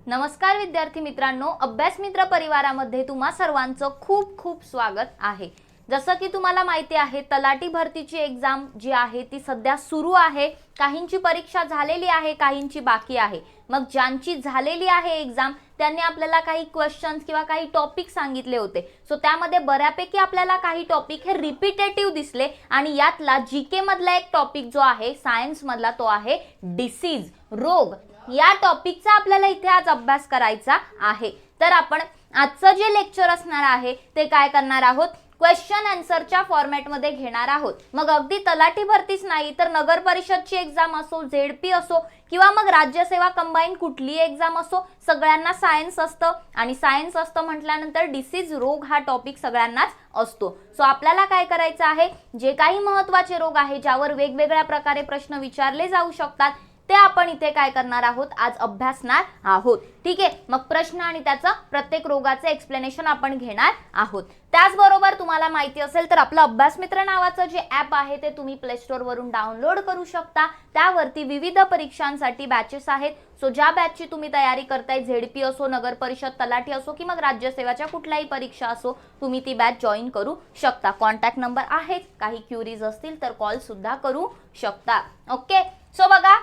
नमस्कार विद्यार्थी मित्रांनो, अभ्यास मित्र परिवारामध्ये तुम्हा सर्वांचं खूप खूप स्वागत आहे। जसं की तुम्हाला माहिती आहे, तलाठी भरतीची एग्जाम जी आहे ती सध्या सुरू आहे। काहींची परीक्षा झालेली आहे, काहींची बाकी आहे। मग ज्यांची झालेली आहे एग्जाम त्यांनी आपल्याला काही क्वेश्चन्स किंवा काही टॉपिक सांगितले होते। सो त्यामध्ये बऱ्यापैकी आपल्याला काही टॉपिक हे रिपीटेटिव्ह दिसले आणि यातला जीके मधला एक टॉपिक जो आहे सायन्स मधला तो आहे डिसीज, रोग। या टॉपिकचा आपल्याला इथे आज अभ्यास करायचा आहे। तर आपण आजचं जे लेक्चर असणार आहे ते काय करणार आहोत, क्वेश्चन आन्सरच्या फॉर्मॅटमध्ये घेणार आहोत। मग अगदी तलाठी भरतीच नाही तर नगर परिषदची एग्जाम असो, झेडपी असो किंवा मग राज्यसेवा कंबाईन कुठली एग्जाम असो, सगळ्यांना सायन्स असतं आणि सायन्स असतं म्हटल्यानंतर डिसीज, रोग हा टॉपिक सगळ्यांनाच असतो। सो आपल्याला काय करायचं आहे, जे काही महत्त्वाचे रोग आहे ज्यावर वेगवेगळ्या प्रकारे प्रश्न विचारले जाऊ शकतात ते आपण इथे काय करणार आहोत, आज अभ्यासणार आहोत। ठीक आहे, मग प्रश्न आणि त्याचं प्रत्येक रोगाचे एक्सप्लेनेशन आपण घेणार आहोत। त्याचबरोबर तुम्हाला माहिती असेल तर आपलं अभ्यास मित्र नावाचं जे ॲप आहे ते तुम्ही प्ले स्टोर वरून डाउनलोड करू शकता। त्यावरती विविध परीक्षांसाठी बॅचेस आहेत। सो ज्या बॅचची तुम्ही तयारी करताय, झेडपी असो, नगर परिषद, तलाठी असो की मग राज्यसेवाच्या कुठल्याही परीक्षा असो, तुम्ही ती बॅच जॉईन करू शकता। कॉन्टॅक्ट नंबर आहे, काही क्युरीज असतील तर कॉल सुद्धा करू शकता। ओके, सो बघा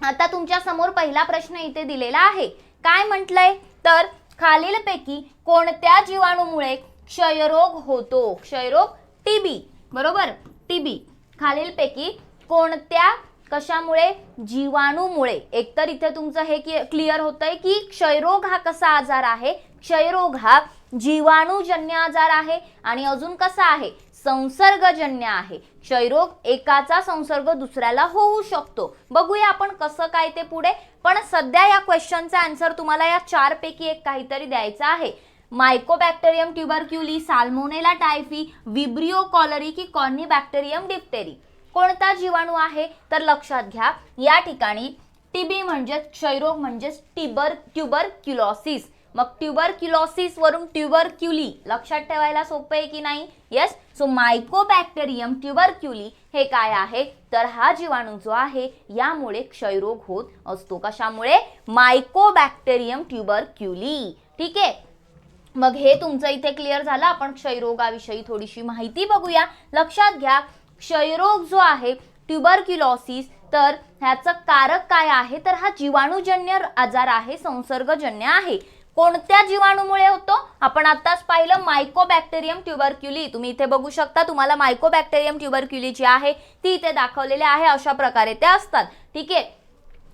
आता तुमच्या समोर पहिला प्रश्न इथे दिलेला आहे। काय म्हटलंय तर खालीलपैकी कोणत्या जीवाणूमुळे क्षयरोग होतो? क्षयरोग टीबी, बरोबर, टीबी। खालीलपैकी कोणत्या कशामुळे? जीवाणूमुळे। एकतर इथे तुमचं हे क्लिअर होतंय की क्षयरोग हा कसा आजार आहे, क्षयरोग हा जीवाणूजन्य आजार आहे आणि अजून कसा आहे, संसर्गजन्य आहे। क्षयरोग एकाचा संसर्ग दुसऱ्याला होऊ शकतो। बघूया आपण कसं काय ते पुढे, पण सध्या या क्वेश्चनचा आन्सर तुम्हाला या चार पैकी एक काहीतरी द्यायचा आहे। Mycobacterium ट्युबरक्युली, salmonella typhi, Vibrio cholerae की कॉर्निबॅक्टेरियम डिप्टेरी। कोणता जीवाणू आहे तर लक्षात घ्या, या ठिकाणी टीबी म्हणजे क्षयरोग म्हणजे ट्युबरक्युलोसिस। मग ट्युबरक्युलोसिस वरून ट्युबरक्युली लक्षात ठेवायला सोपं आहे की नाही? येस। सो मायकोबॅक्टेरियम ट्युबरक्युली हे काय आहे तर हा जीवाणू जो आहे यामुळे क्षयरोग होत असतो। कशामुळे? मायकोबॅक्टेरियम ट्युबरक्युली। ठीक आहे, मग हे तुमचं इथे क्लिअर झालं। आपण क्षयरोगाविषयी थोडीशी माहिती बघूया। लक्षात घ्या, क्षयरोग जो आहे ट्युबरक्युलोसिस, तर ह्याचं कारक काय आहे तर हा जीवाणूजन्य आजार आहे, संसर्गजन्य आहे। कोणत्या जीवाणूमुळे होतो? आपण आताच पाहिलं मायकोबॅक्टेरियम ट्युबरक्युली। तुम्ही इथे बघू शकता, तुम्हाला मायकोबॅक्टेरियम ट्युबरक्युली जी आहे ती इथे दाखवलेली आहे। अशा प्रकारे ते असतात। ठीक आहे,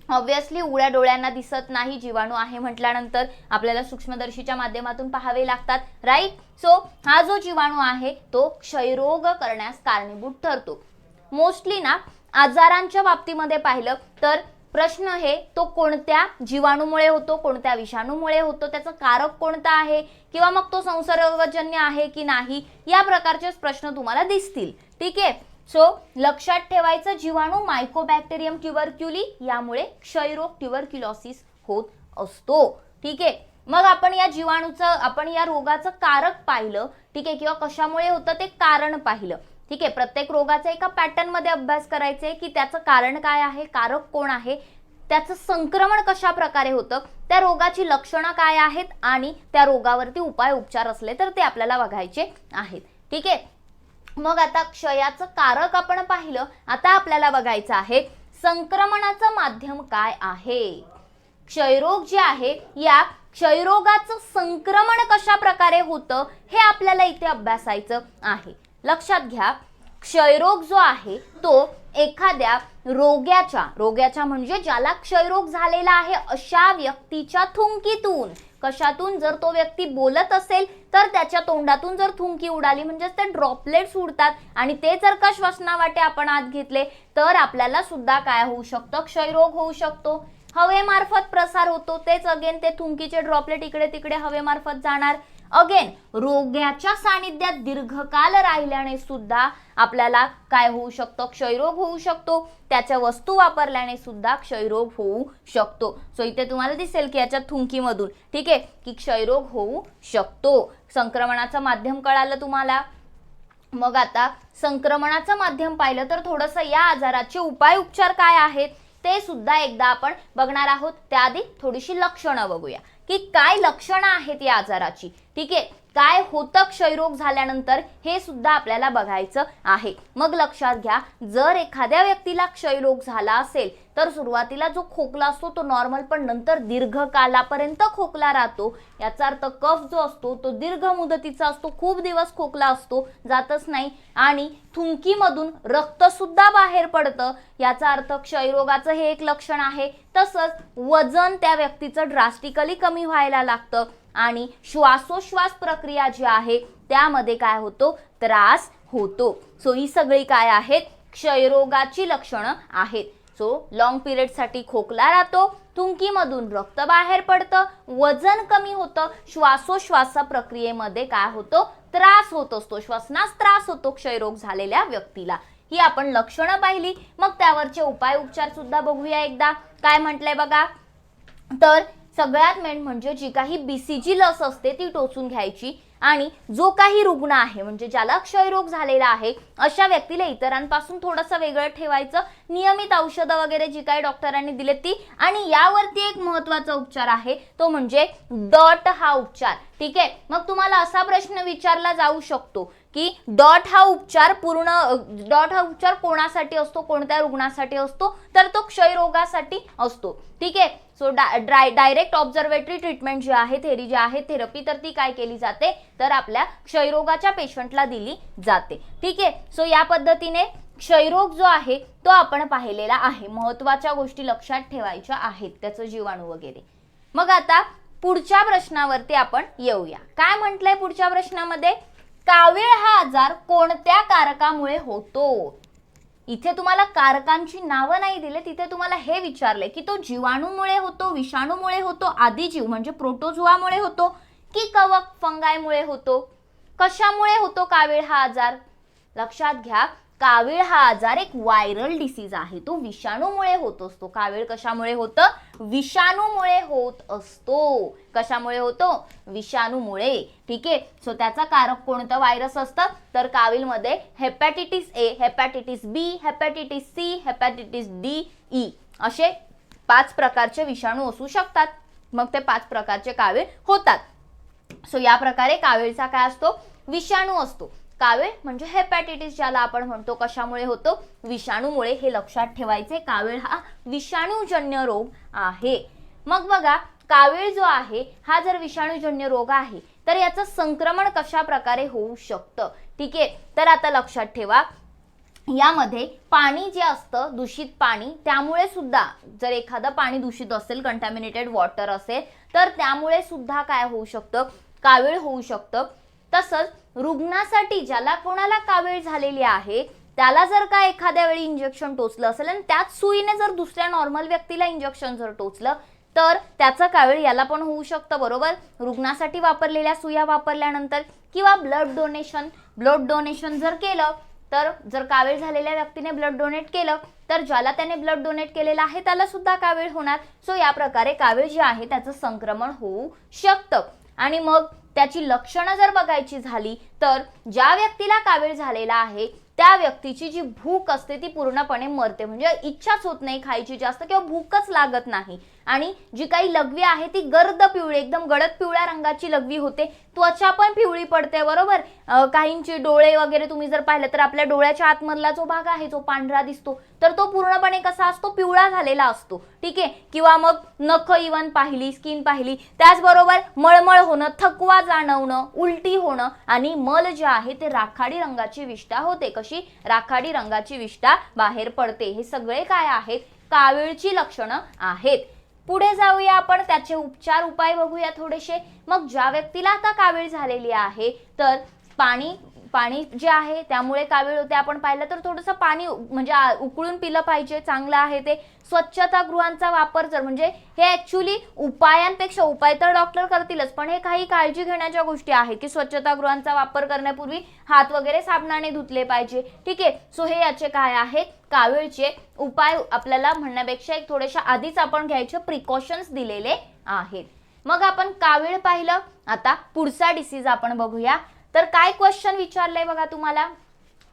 ऑब्विसली उघड्या डोळ्यांना दिसत नाही, जीवाणू आहे म्हटल्यानंतर आपल्याला सूक्ष्मदर्शीच्या माध्यमातून पाहावे लागतात, राईट। सो हा जो जीवाणू आहे तो क्षयरोग करण्यास कारणीभूत ठरतो। मोस्टली ना आजारांच्या बाबतीमध्ये पाहिलं तर प्रश्न हे तो कोणत्या जीवाणूमुळे होतो, कोणत्या विषाणूमुळे होतो, त्याचं कारक कोणता आहे किंवा मग तो संसर्गजन्य आहे की नाही, या प्रकारचे प्रश्न तुम्हाला दिसतील। ठीक आहे, सो लक्षात ठेवायचं जीवाणू मायकोबॅक्टेरियम ट्युबरक्युली, यामुळे क्षयरोग ट्युबरक्युलोसिस होत असतो। ठीक आहे, मग आपण या जीवाणूचं, आपण या रोगाचं कारक पाहिलं, ठीक आहे, किंवा कशामुळे होतं ते कारण पाहिलं। ठीक आहे, प्रत्येक रोगाचा एका पॅटर्न मध्ये अभ्यास करायचा आहे की त्याचं कारण काय आहे, कारक कोण आहे, त्याचं संक्रमण कशा प्रकारे होतं, त्या रोगाची लक्षणं काय आहेत आणि त्या रोगावरती उपाय उपचार असले तर ते आपल्याला बघायचे आहेत। ठीक आहे, मग आता क्षयाचं कारक आपण पाहिलं, आता आपल्याला बघायचं आहे संक्रमणाचं माध्यम काय आहे। क्षयरोग जे आहे या क्षयरोगाचं संक्रमण कशा प्रकारे होतं हे आपल्याला इथे अभ्यासायचं आहे। लक्षात घ्या, क्षयरोग जो आहे तो एखाद्या रोग्याच्या म्हणजे ज्याला क्षयरोग झालेला आहे अशा व्यक्तीच्या थुंकीतून, कशातून, जर तो व्यक्ती बोलत असेल तर त्याच्या तोंडातून जर थुंकी उडाली म्हणजे ते ड्रॉपलेट्स उडतात आणि ते जर का श्वसनावाटे आपण आत घेतले तर आपल्याला सुद्धा काय होऊ शकतं, क्षयरोग होऊ शकतो। हवेमार्फत प्रसार होतो, तेच अगेन ते थुंकीचे ड्रॉपलेट इकडे तिकडे हवेमार्फत जाणार। अगेन रोग्याच्या सानिध्यात दीर्घकाल राहिल्याने सुद्धा आपल्याला काय होऊ शकतं, क्षयरोग होऊ शकतो। त्याच्या वस्तू वापरल्याने सुद्धा क्षयरोग होऊ शकतो। सो इथे तुम्हाला दिसेल की याच्या थुंकीमधून, ठीक आहे, की क्षयरोग होऊ शकतो। संक्रमणाचं माध्यम कळालं तुम्हाला। मग आता संक्रमणाचं माध्यम पाहिलं तर थोडंसं या आजाराचे उपाय उपचार काय आहेत ते सुद्धा एकदा आपण बघणार आहोत. त्याआधी थोडीशी लक्षणं बघूया की काय लक्षणं आहेत या आजाराची. ठीक आहे, काय होतं क्षयरोग झाल्यानंतर हे सुद्धा आपल्याला बघायचं आहे. मग लक्षात घ्या, जर एखाद्या व्यक्तीला क्षयरोग झाला असेल तर सुरुवातीला जो खोकला असतो तो नॉर्मल, पण नंतर दीर्घकालापर्यंत खोकला राहतो. याचा अर्थ कफ जो असतो तो दीर्घ मुदतीचा असतो, खूप दिवस खोकला असतो, जातच नाही. आणि थुंकीमधून रक्त सुद्धा बाहेर पडतं, याचा अर्थ क्षयरोगाचं हे एक लक्षण आहे. तसंच वजन त्या व्यक्तीचं ड्रास्टिकली कमी व्हायला लागतं आणि श्वासोश्वास प्रक्रिया जी आहे त्यामध्ये काय होतो, त्रास होतो. सो ही सगळी काय आहेत, क्षयरोगाची लक्षणं आहेत. सो लॉंग पिरियड साठी खोकला राहतो, थुंकीमधून रक्त बाहेर पडतं, वजन कमी होतं, श्वासोश्वास प्रक्रियेमध्ये काय होतो, त्रास होत असतो, श्वसनास त्रास होतो क्षयरोग झालेल्या व्यक्तीला. ही आपण लक्षणं पाहिली. मग त्यावरचे उपाय उपचार सुद्धा बघूया एकदा. काय म्हटलंय बघा, तर सगळ्यात मेन म्हणजे जी काही BCG लस असते ती टोचून घ्यायची आणि जो काही रुग्ण आहे म्हणजे ज्याला क्षयरोग झालेला आहे अशा व्यक्तीला इतरांपासून थोडंसं वेगळं ठेवायचं, नियमित औषधं वगैरे जी काही डॉक्टरांनी दिले ती. आणि यावरती एक महत्त्वाचा उपचार आहे तो म्हणजे डॉट हा उपचार. ठीक आहे, मग तुम्हाला असा प्रश्न विचारला जाऊ शकतो की डॉट हा उपचार कोणासाठी असतो, कोणत्या रुग्णासाठी असतो, तर तो क्षयरोगासाठी असतो. ठीक आहे, सो डायरेक्ट ऑब्झर्वेटरी ट्रीटमेंट जी आहे, जी आहे थेरपी, तर ती काय केली जाते, तर आपल्या क्षयरोगाच्या पेशंटला दिली जाते. ठीक आहे, सो या पद्धतीने क्षयरोग जो आहे तो आपण पाहिलेला आहे. महत्त्वाच्या गोष्टी लक्षात ठेवायच्या आहेत, त्याचं जीवाणू वगैरे. मग आता पुढच्या प्रश्नावरती आपण येऊया. काय म्हटलंय पुढच्या प्रश्नामध्ये, कावीळ हा आजार कोणत्या कारकामुळे होतो. इथे तुम्हाला कारकांची नावं नाही दिले, तिथे तुम्हाला हे विचारले की तो जीवाणूमुळे होतो, विषाणूमुळे होतो, आदिजीव म्हणजे प्रोटोझोआमुळे होतो की कवक फंगायमुळे होतो, कशामुळे होतो कावीळ हा आजार. लक्षात घ्या, कावीळ हा आजार एक व्हायरल डिसीज आहे, तो विषाणूमुळे होत असतो. कावीळ कशामुळे होतं, विषाणूमुळे होत असतो. कशामुळे होतो, विषाणूमुळे. ठीक आहे, सो त्याचा कारक कोणतं व्हायरस असतं, तर कावीळमध्ये हेपॅटिटिस A, हेपॅटिटिस B, हेपॅटिटिस C, हेपॅटिटिस D, E असे 5 प्रकारचे विषाणू असू शकतात. मग ते 5 प्रकारचे कावीळ होतात. सो या प्रकारे कावीळचा काय असतो, विषाणू असतो. कावीळ म्हणजे हेपॅटिटिस ज्याला आपण म्हणतो, कशामुळे होतो, विषाणूमुळे. हे लक्षात ठेवायचे, कावीळ हा विषाणूजन्य रोग आहे. मग बघा, कावीळ जो आहे हा जर विषाणूजन्य रोग आहे तर याचं संक्रमण कशा प्रकारे होऊ शकतं. ठीक आहे, तर आता लक्षात ठेवा, यामध्ये पाणी जे असतं, दूषित पाणी, त्यामुळे सुद्धा जर एखादं पाणी दूषित असेल, कंटॅमिनेटेड वॉटर असेल, तर त्यामुळे सुद्धा काय होऊ शकतं, कावीळ होऊ शकतं. तसंच रुग्णासाठी ज्याला कोणाला कावीळ झालेली आहे त्याला जर का एखाद्या वेळी इंजेक्शन टोचलं असेल आणि त्याच सुईने जर दुसऱ्या नॉर्मल व्यक्तीला इंजेक्शन जर टोचलं तर त्याचं कावीळ याला पण होऊ शकतं. बरोबर, रुग्णासाठी वापरलेल्या सुया वापरल्यानंतर किंवा ब्लड डोनेशन जर केलं, तर जर कावीळ झालेल्या व्यक्तीने ब्लड डोनेट केलं तर ज्याला त्याने ब्लड डोनेट केलेलं आहे त्याला सुद्धा कावीळ होणार. सो या प्रकारे कावीळ जे आहे त्याचं संक्रमण होऊ शकतं. आणि मग त्याची लक्षणं जर बघायची झाली तर ज्या व्यक्तीला कावीळ झालेला आहे त्या व्यक्तीची जी भूक असते ती पूर्णपणे मरते, म्हणजे इच्छाच होत नाही खायची जास्त किंवा भूकच लागत नाही. आणि जी काही लघवी आहे ती गर्द पिवळी, एकदम गडद पिवळ्या रंगाची लघवी होते. त्वचा पण पिवळी पडते. बरोबर, काहींचे डोळे वगैरे तुम्ही जर पाहिलं तर आपल्या डोळ्याच्या आतमधला जो भाग आहे जो पांढरा दिसतो तर तो पूर्णपणे कसा असतो, पिवळा झालेला असतो. ठीक आहे, किंवा मग नख इवन पाहिली, स्किन पाहिली, त्याचबरोबर मळमळ होणं, थकवा जाणवणं, उलटी होणं आणि मल जे आहे ते राखाडी रंगाची विष्ठा होते. कशी, राखाडी रंगाची विष्ठा बाहेर पडते. हे सगळे काय आहेत, कावीळची लक्षणं आहेत. पुढे जाऊया आपण, त्याचे उपचार उपाय बघूया थोडेसे. मग ज्या व्यक्तीला आता कावीळ झालेली आहे तर पाणी जे आहे त्यामुळे कावीळ होते. आपण पाहिलं तर थोडंसं पाणी म्हणजे उकळून पिलं पाहिजे, चांगलं आहे ते. स्वच्छतागृहांचा वापर जर, म्हणजे हे ऍक्च्युली उपायांपेक्षा, उपाय तर डॉक्टर करतीलच पण हे काही काळजी घेण्याच्या गोष्टी आहेत की स्वच्छतागृहांचा वापर करण्यापूर्वी हात वगैरे साबणाने धुतले पाहिजे. ठीक आहे, सो हे याचे काय आहेत, कावीळचे उपाय आपल्याला म्हणण्यापेक्षा एक थोडेशा आधीच आपण घ्यायचे प्रिकॉशन्स दिलेले आहेत. मग आपण कावीळ पाहिलं, आता पुढचा डिसीज आपण बघूया. तर काय क्वेश्चन विचारलंय बघा तुम्हाला,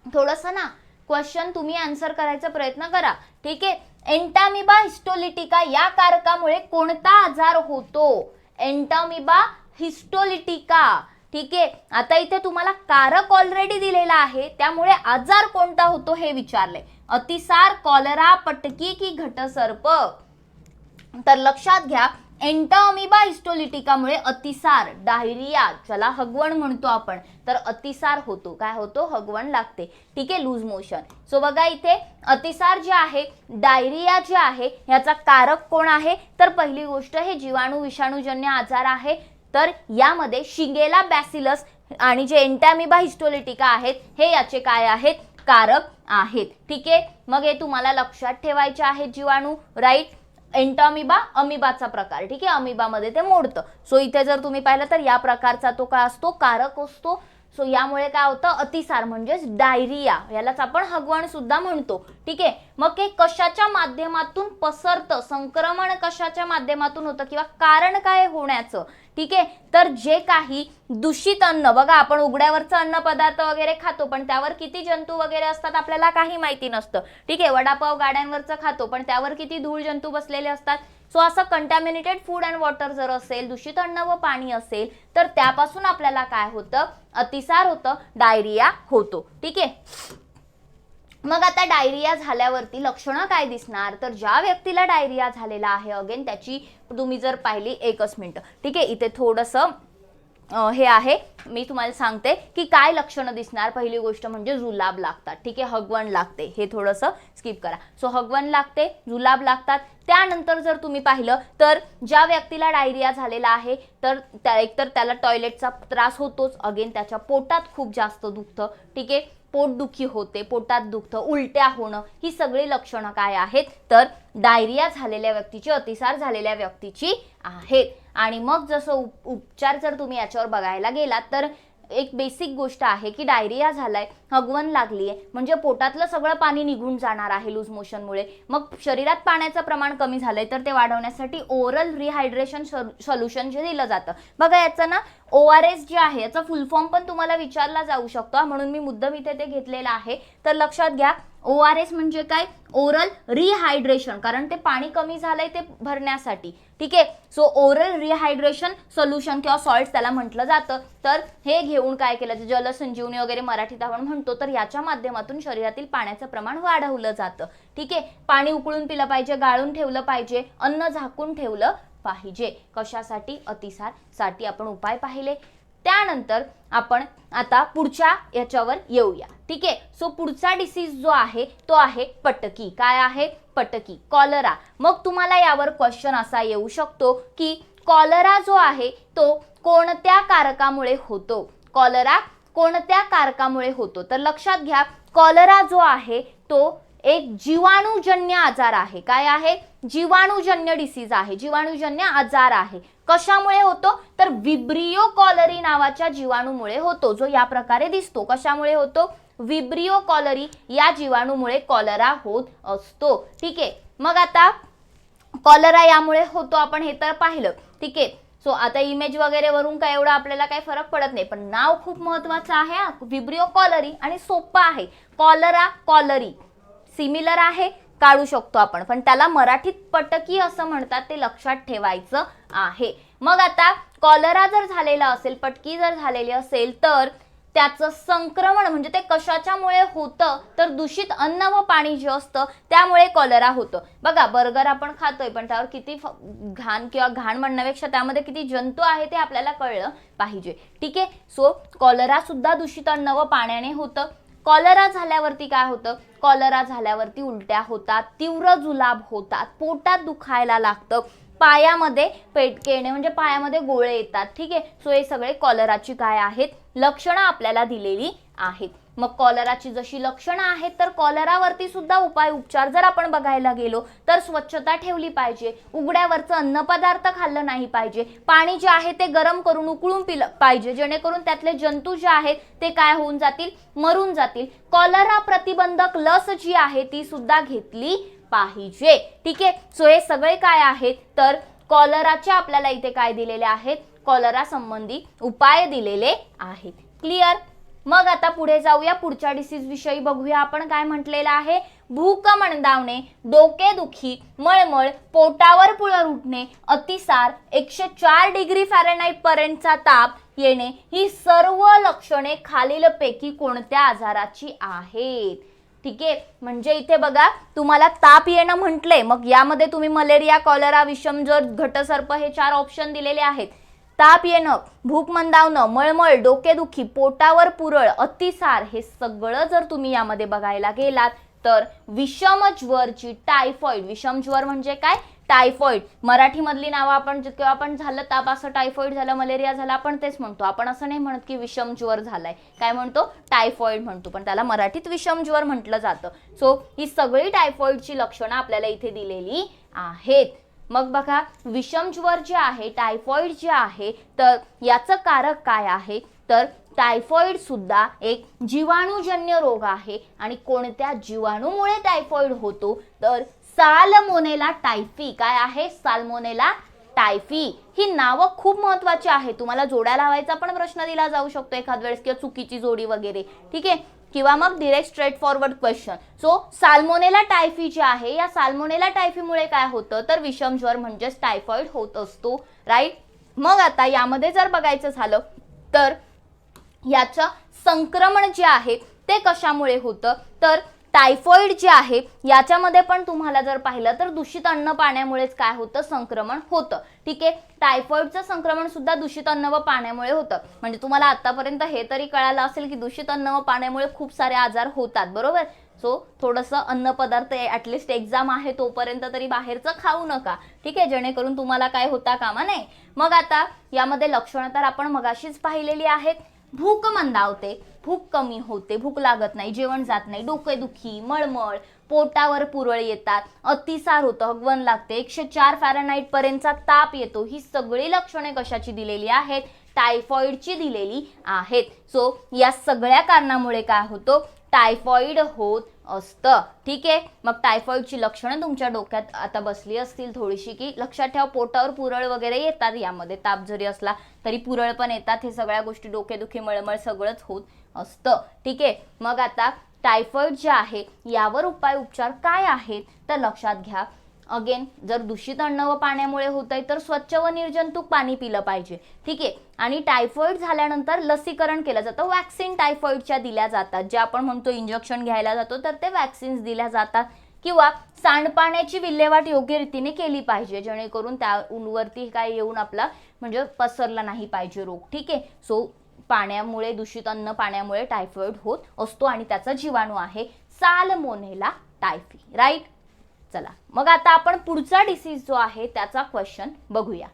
थोडंसं ना क्वेश्चन तुम्ही आन्सर करायचा प्रयत्न करा. ठीक आहे, एंटामिबा हिस्टोलिटिका या कारकामुळे कोणता आजार होतो? एंटामिबा हिस्टोलिटिका. ठीक आहे, आता इथे तुम्हाला कारक ऑलरेडी दिलेला आहे, त्यामुळे आजार कोणता होतो हे विचारले. अतिसार, कॉलरा, पटकी की घटसर्प? तर लक्षात घ्या, एंटामिबा हिस्टोलिटिकामुळे अतिसार, डायरिया, ज्याला हगवण म्हणतो आपण, तर अतिसार होतो. काय होतो? हगवण लागते. ठीक आहे, लूज मोशन. सो बघा इथे अतिसार जे आहे, डायरिया जे आहे, याचा कारक कोण आहे? तर पहिली गोष्ट हे जीवाणू विषाणूजन्य आजार आहे. तर यामध्ये शिगेला बॅसिलस आणि जे एंटामिबा हिस्टोलिटिका आहेत हे याचे काय आहेत? कारक आहेत. ठीक आहे, मग हे तुम्हाला लक्षात ठेवायचे आहेत जीवाणू. राईट. एंटामिबा अमिबाचा प्रकार. ठीक आहे, अमिबामध्ये ते मोडतं. सो इथे जर तुम्ही पाहिलं तर या प्रकारचा तो काय असतो? कारक असतो. सो यामुळे काय होतं? अतिसार म्हणजेच डायरिया, यालाच आपण हगवण सुद्धा म्हणतो. ठीक आहे, मग हे कशाच्या माध्यमातून पसरतं? संक्रमण कशाच्या माध्यमातून होतं किंवा कारण काय होण्याचं? ठीक आहे, तर जे काही दूषित अन्न, बघा आपण उघड्यावरचं अन्न पदार्थ वगैरे खातो, पण त्यावर किती जंतू वगैरे असतात आपल्याला काही माहिती नसतं. ठीक आहे, वडापाव गाड्यांवरचं खातो, पण त्यावर किती धूळ जंतू बसलेले असतात. सो असं कंटॅमिनेटेड फूड अँड वॉटर जर असेल, दूषित अन्न व पाणी असेल, तर त्यापासून आपल्याला काय होतं? अतिसार होतं, डायरिया होतो. ठीक आहे, मग आता डायरिया झाल्यावरती लक्षणं काय दिसणार? तर ज्या व्यक्तीला डायरिया झालेला आहे, अगेन त्याची तुम्ही जर पाहिली, एकच मिनिट. ठीक आहे, इथे थोडंसं हे आहे, मी तुम्हाला सांगते की काय लक्षणं दिसणार. पहिली गोष्ट म्हणजे जुलाब लागतात. ठीक आहे, हगवण लागते. हे थोडंसं स्किप करा. सो हगवण लागते, जुलाब लागतात. त्यानंतर जर तुम्ही पाहिलं तर ज्या व्यक्तीला डायरिया झालेला आहे तर एकतर त्याला टॉयलेटचा त्रास होतोच, अगेन त्याच्या पोटात खूप जास्त दुखतं. ठीक आहे, पोटदुखी होते, पोटात दुखतं, उलट्या होणं, ही सगळी लक्षणं काय आहेत? तर डायरिया झालेल्या व्यक्तीची, अतिसार झालेल्या व्यक्तीची आहेत. आणि मग जसं उपचार जर तुम्ही याच्यावर बघायला गेलात तर एक बेसिक गोष्ट आहे की डायरिया झालाय, हगवण लागली आहे, म्हणजे पोटातलं सगळं पाणी निघून जाणार आहे लूज मोशनमुळे. मग शरीरात पाण्याचं प्रमाण कमी झालंय, तर ते वाढवण्यासाठी ओरल रिहायड्रेशन सोल्युशन जे दिलं जातं. बघा याचं ना ORS जे आहे, याचा फुल फॉर्म पण तुम्हाला विचारला जाऊ शकतो, म्हणून मी मुद्दाम इथे ते घेतलेलं आहे. तर लक्षात घ्या, ORS म्हणजे काय? ओरल रिहायड्रेशन, कारण ते पाणी कमी झालंय ते भरण्यासाठी. ठीक आहे, सो ओरल रिहायड्रेशन सोल्युशन किंवा सॉल्ट त्याला म्हटलं जातं. तर हे घेऊन काय केलं? जलसंजीवनी वगैरे मराठीत आपण म्हणतो, तर याच्या माध्यमातून शरीरातील पाण्याचं प्रमाण वाढवलं जातं. ठीक आहे, पाणी उकळून पिलं पाहिजे, गाळून ठेवलं पाहिजे, अन्न झाकून ठेवलं पाहिजे. कशासाठी? अतिसार साठी आपण उपाय पाहिले. त्यानंतर आपण आता पुढच्या याच्यावर येऊया. ठीक आहे, सो पुढचा डिसीज जो आहे तो आहे पटकी. काय आहे? पटकी, कॉलरा. मग तुम्हाला यावर क्वेश्चन असा येऊ शकतो की कॉलरा जो आहे तो कोणत्या कारकामुळे होतो? कॉलरा कोणत्या कारकामुळे होतो? तर लक्षात घ्या, कॉलरा जो आहे तो एक जीवाणूजन्य आजार आहे. काय आहे? जीवाणूजन्य डिसीज आहे, जीवाणूजन्य आजार आहे. कशामुळे होतो? तर विब्रियो कॉलरी नावाच्या जीवाणूमुळे होतो, जो या प्रकारे दिसतो. कशामुळे होतो? विब्रियो कॉलरी या जीवाणूमुळे कॉलरा होत असतो. ठीक आहे, मग आता कॉलरा यामुळे होतो आपण हे तर पाहिलं. ठीक आहे, सो आता इमेज वगैरे वरून काय एवढा आपल्याला काही फरक पडत नाही, पण नाव खूप महत्वाचं आहे. विब्रियो कॉलरी आणि सोपं आहे. कॉलरा, कॉलरी सिमिलर आहे, काढू शकतो आपण, पण त्याला मराठीत पटकी असं म्हणतात, ते लक्षात ठेवायचं आहे. मग आता कॉलरा जर झालेला असेल, पटकी जर झालेली असेल, तर त्याचं संक्रमण म्हणजे ते कशाच्यामुळे होतं? तर दूषित अन्न व पाणी जे असतं त्यामुळे कॉलरा होतं. बघा बर्गर आपण खातोय, पण त्यावर किती घाण किंवा घाण म्हणण्यापेक्षा त्यामध्ये किती जंतू आहे ते आपल्याला कळलं पाहिजे. ठीक आहे, सो कॉलरा सुद्धा दूषित अन्न व पाण्याने होतं. कॉलरा झाल्यावरती काय होतं? कॉलरा झाल्यावरती उलट्या होतात, तीव्र जुलाब होतात, पोटात दुखायला लागतं, पायामध्ये पेटके येणे म्हणजे पायामध्ये गोळे येतात. ठीक आहे, सो हे सगळे कॉलराची काय आहेत? लक्षणं आपल्याला दिलेली आहेत. मग कॉलराची जशी लक्षणं आहेत, तर कॉलरावरती सुद्धा उपाय उपचार जर आपण बघायला गेलो तर स्वच्छता ठेवली पाहिजे, उघड्यावरचं अन्न पदार्थ खाल्लं नाही पाहिजे, पाणी जे आहे ते गरम करून उकळून पिलं पाहिजे, जेणेकरून त्यातले जंतू जे आहेत ते काय होऊन जातील? मरून जातील. कॉलरा प्रतिबंधक लस जी आहे ती सुद्धा घेतली पाहिजे. ठीक आहे, सो हे सगळे काय आहेत? तर कॉलराचे आपल्याला इथे काय दिलेले आहेत? कॉलरा संबंधी उपाय दिलेले आहेत. क्लिअर? मग आता पुढे जाऊया, पुढच्या डिसीज विषयी बघूया. आपण काय म्हटलेलं आहे? भूक मंदावणे, डोकेदुखी, मळमळ, पोटावर पुळर उठणे, अतिसार, 104 डिग्री फॅरेनहाइट पर्यंतचा ताप येणे ही सर्व लक्षणे खालीलपैकी कोणत्या आजाराची आहेत? ठीक आहे, म्हणजे इथे बघा तुम्हाला ताप येणं म्हटले, मग यामध्ये तुम्ही मलेरिया, कॉलरा, विषमज्वर, घटसर्प हे 4 ऑप्शन दिलेले आहेत. ताप येणं, भूक मंदावणं, मळमळ, डोकेदुखी, पोटावर पुरळ, अतिसार हे सगळं जर तुम्ही यामध्ये बघायला गेलात तर विषमज्वरची, टायफॉइड, विषमज्वर म्हणजे काय? टायफॉइड. मराठीमधली नावं आपण जेव्हा आपण झालं ताप असं टायफॉइड झालं, मलेरिया झाला, आपण तेच म्हणतो. आपण असं नाही म्हणत की विषमज्वर झालाय, काय म्हणतो? टायफॉइड म्हणतो, पण त्याला मराठीत विषमज्वर म्हटलं जातं. सो ही सगळी टायफॉइडची लक्षणं आपल्याला इथे दिलेली आहेत. मग बघा विषमज्वर जे आहे, टायफॉइड जे आहे, तर याचं कारक काय आहे? तर टायफॉइड सुद्धा एक जीवाणूजन्य रोग आहे. आणि कोणत्या जीवाणूमुळे टायफॉइड होतो? तर साल्मोनेला टायफी. काय आहे? Salmonella typhi. ही नावं खूप महत्वाची आहे. तुम्हाला जोड्या लावायचा पण प्रश्न दिला जाऊ शकतो एखाद वेळेस, किंवा चुकीची जोडी वगैरे, ठीक आहे, किंवा मग direct straightforward question. So salmonella typhi जे आहे, या साल्मोनेला टायफीमुळे काय होतं? तर विषमज्वर म्हणजेच टायफॉइड होत असतो, राईट. मग आता यामध्ये जर बघायचं झालं तर याचं संक्रमण जे आहे ते कशामुळे होतं? तर टायफॉइड जे आहे याच्यामध्ये पण तुम्हाला जर पाहिलं तर दूषित अन्न पाण्यामुळेच काय होतं? संक्रमण होतं, ठीक आहे. टायफॉइडचं संक्रमण सुद्धा दूषित अन्न व पाण्यामुळे होतं. म्हणजे तुम्हाला आतापर्यंत हे तरी कळालं असेल की दूषित अन्न व पाण्यामुळे खूप सारे आजार होतात, बरोबर. सो थोडंसं अन्न पदार्थ ॲटलिस्ट एक्झाम आहे तोपर्यंत तरी बाहेरचं खाऊ नका, ठीक आहे, जेणेकरून तुम्हाला काय होता कामा नये. मग आता यामध्ये लक्षणं तर आपण मगाशीच पाहिलेली आहेत. भूक मंदावते, भूक कमी होते, भूक लागत नाही, जेवण जात नाही, डोकेदुखी, मळमळ, पोटावर पुरळ येतात, अतिसार होतं, हगवण लागते, 104 फॅरेनहाइट पर्यंतचा ताप येतो. ही सगळी लक्षणे कशाची दिलेली आहेत? टायफॉइडची दिलेली आहेत. सो या सगळ्या कारणामुळे काय होतो? टायफॉइड होत असतं, ठीक आहे. मग टायफॉइडची लक्षणं तुमच्या डोक्यात आता बसली असतील थोडीशी, की लक्षात ठेवा पोटावर पुरळ वगैरे येतात, यामध्ये ताप जरी असला तरी पुरळ पण येतात. हे सगळ्या गोष्टी, डोकेदुखी, मळमळ सगळंच होत असतं, ठीक आहे. मग आता टायफॉइड जे आहे यावर उपचार काय आहेत? तर लक्षात घ्या, अगेन जर दूषित अन्न व पाण्यामुळे होतंय तर स्वच्छ व निर्जंतुक पाणी पिलं पाहिजे, ठीक आहे. आणि टायफॉइड झाल्यानंतर लसीकरण केलं जातं, वॅक्सिन टायफॉइडच्या दिल्या जातात, जे आपण म्हणतो इंजेक्शन घ्यायला जातो तर ते वॅक्सिन्स दिल्या जातात. किंवा सांडपाण्याची विल्हेवाट योग्य रीतीने केली पाहिजे, जेणेकरून त्यावरती काय येऊन आपला म्हणजे पसरला नाही पाहिजे रोग, ठीक आहे. सो पाण्यामुळे, दूषित अन्न पाण्यामुळे टायफॉइड होत असतो आणि त्याचा जीवाणू आहे साल्मोनेला टायफी, राईट. चला मग आता आपण पुढचा डिसीज जो आहे त्याचा क्वेश्चन बघूया.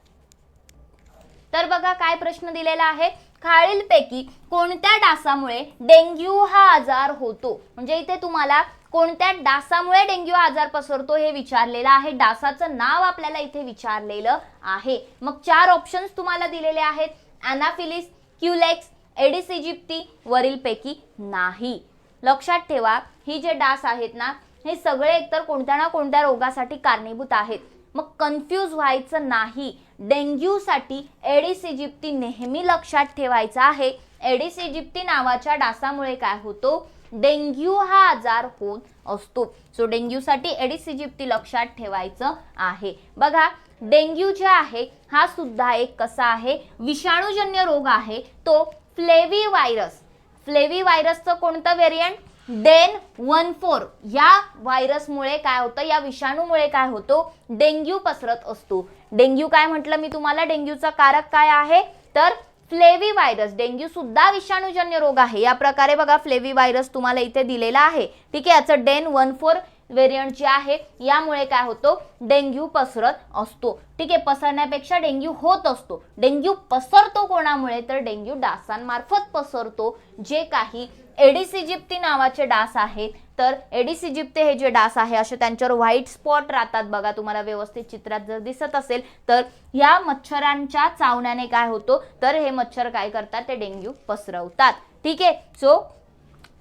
तर बघा काय प्रश्न दिलेला आहे, खालीलपैकी कोणत्या डासामुळे डेंग्यू हा आजार होतो? म्हणजे इथे तुम्हाला कोणत्या डासामुळे डेंग्यू आजार पसरतो हे विचारलेलं आहे. डासाचं नाव आपल्याला इथे विचारलेलं आहे. मग 4 ऑप्शन्स तुम्हाला दिलेले आहेत, अॅनाफिलिस, क्युलेक्स, एडिस इजिप्ती, वरीलपैकी नाही. लक्षात ठेवा ही जे डास आहेत ना हे सगळे एकतर कोणत्या ना कोणत्या रोगासाठी कारणीभूत आहेत. मग कन्फ्यूज व्हायचं नाही. डेंग्यूसाठी एडिस इजिप्ती नेहमी लक्षात ठेवायचा आहे. एडिस इजिप्ती नावाच्या डासामुळे काय होतो? डेंग्यू हा आजार होत असतो. सो डेंग्यूसाठी एडिस इजिप्ती लक्षात ठेवायचं आहे. बघा डेंग्यू जे आहे हा सुद्धा एक कसा आहे? विषाणूजन्य रोग आहे. तो फ्लेवी व्हायरसचं कोणतं व्हेरियंट? डेन 14 या व्हायरसमुळे काय होतं? या विषाणूमुळे काय होतो? डेंग्यू पसरत असतो. डेंग्यू काय म्हटलं मी तुम्हाला? डेंग्यूचा कारक काय आहे? तर फ्लेवी व्हायरस. डेंग्यू सुद्धा विषाणूजन्य रोग आहे. या प्रकारे बघा फ्लेवी व्हायरस तुम्हाला इथे दिलेला आहे, ठीक आहे. याचं डेन 14 व्हेरियंट जे आहे यामुळे काय होतो? डेंग्यू पसरत असतो, ठीक आहे. पसरण्यापेक्षा डेंग्यू होत असतो. डेंग्यू पसरतो कोणामुळे? तर डेंग्यू डासांमार्फत पसरतो, जे काही एडिस इजिप्ती नावाचे डास आहेत. तर एडिस इजिप्ती हे जे डास आहे असे त्यांच्यावर व्हाईट स्पॉट राहतात बघा, तुम्हाला व्यवस्थित चित्रात जर दिसत असेल तर या मच्छरांच्या चावण्याने काय होतो? तर हे मच्छर काय करतात? ते डेंग्यू पसरवतात, ठीक आहे. सो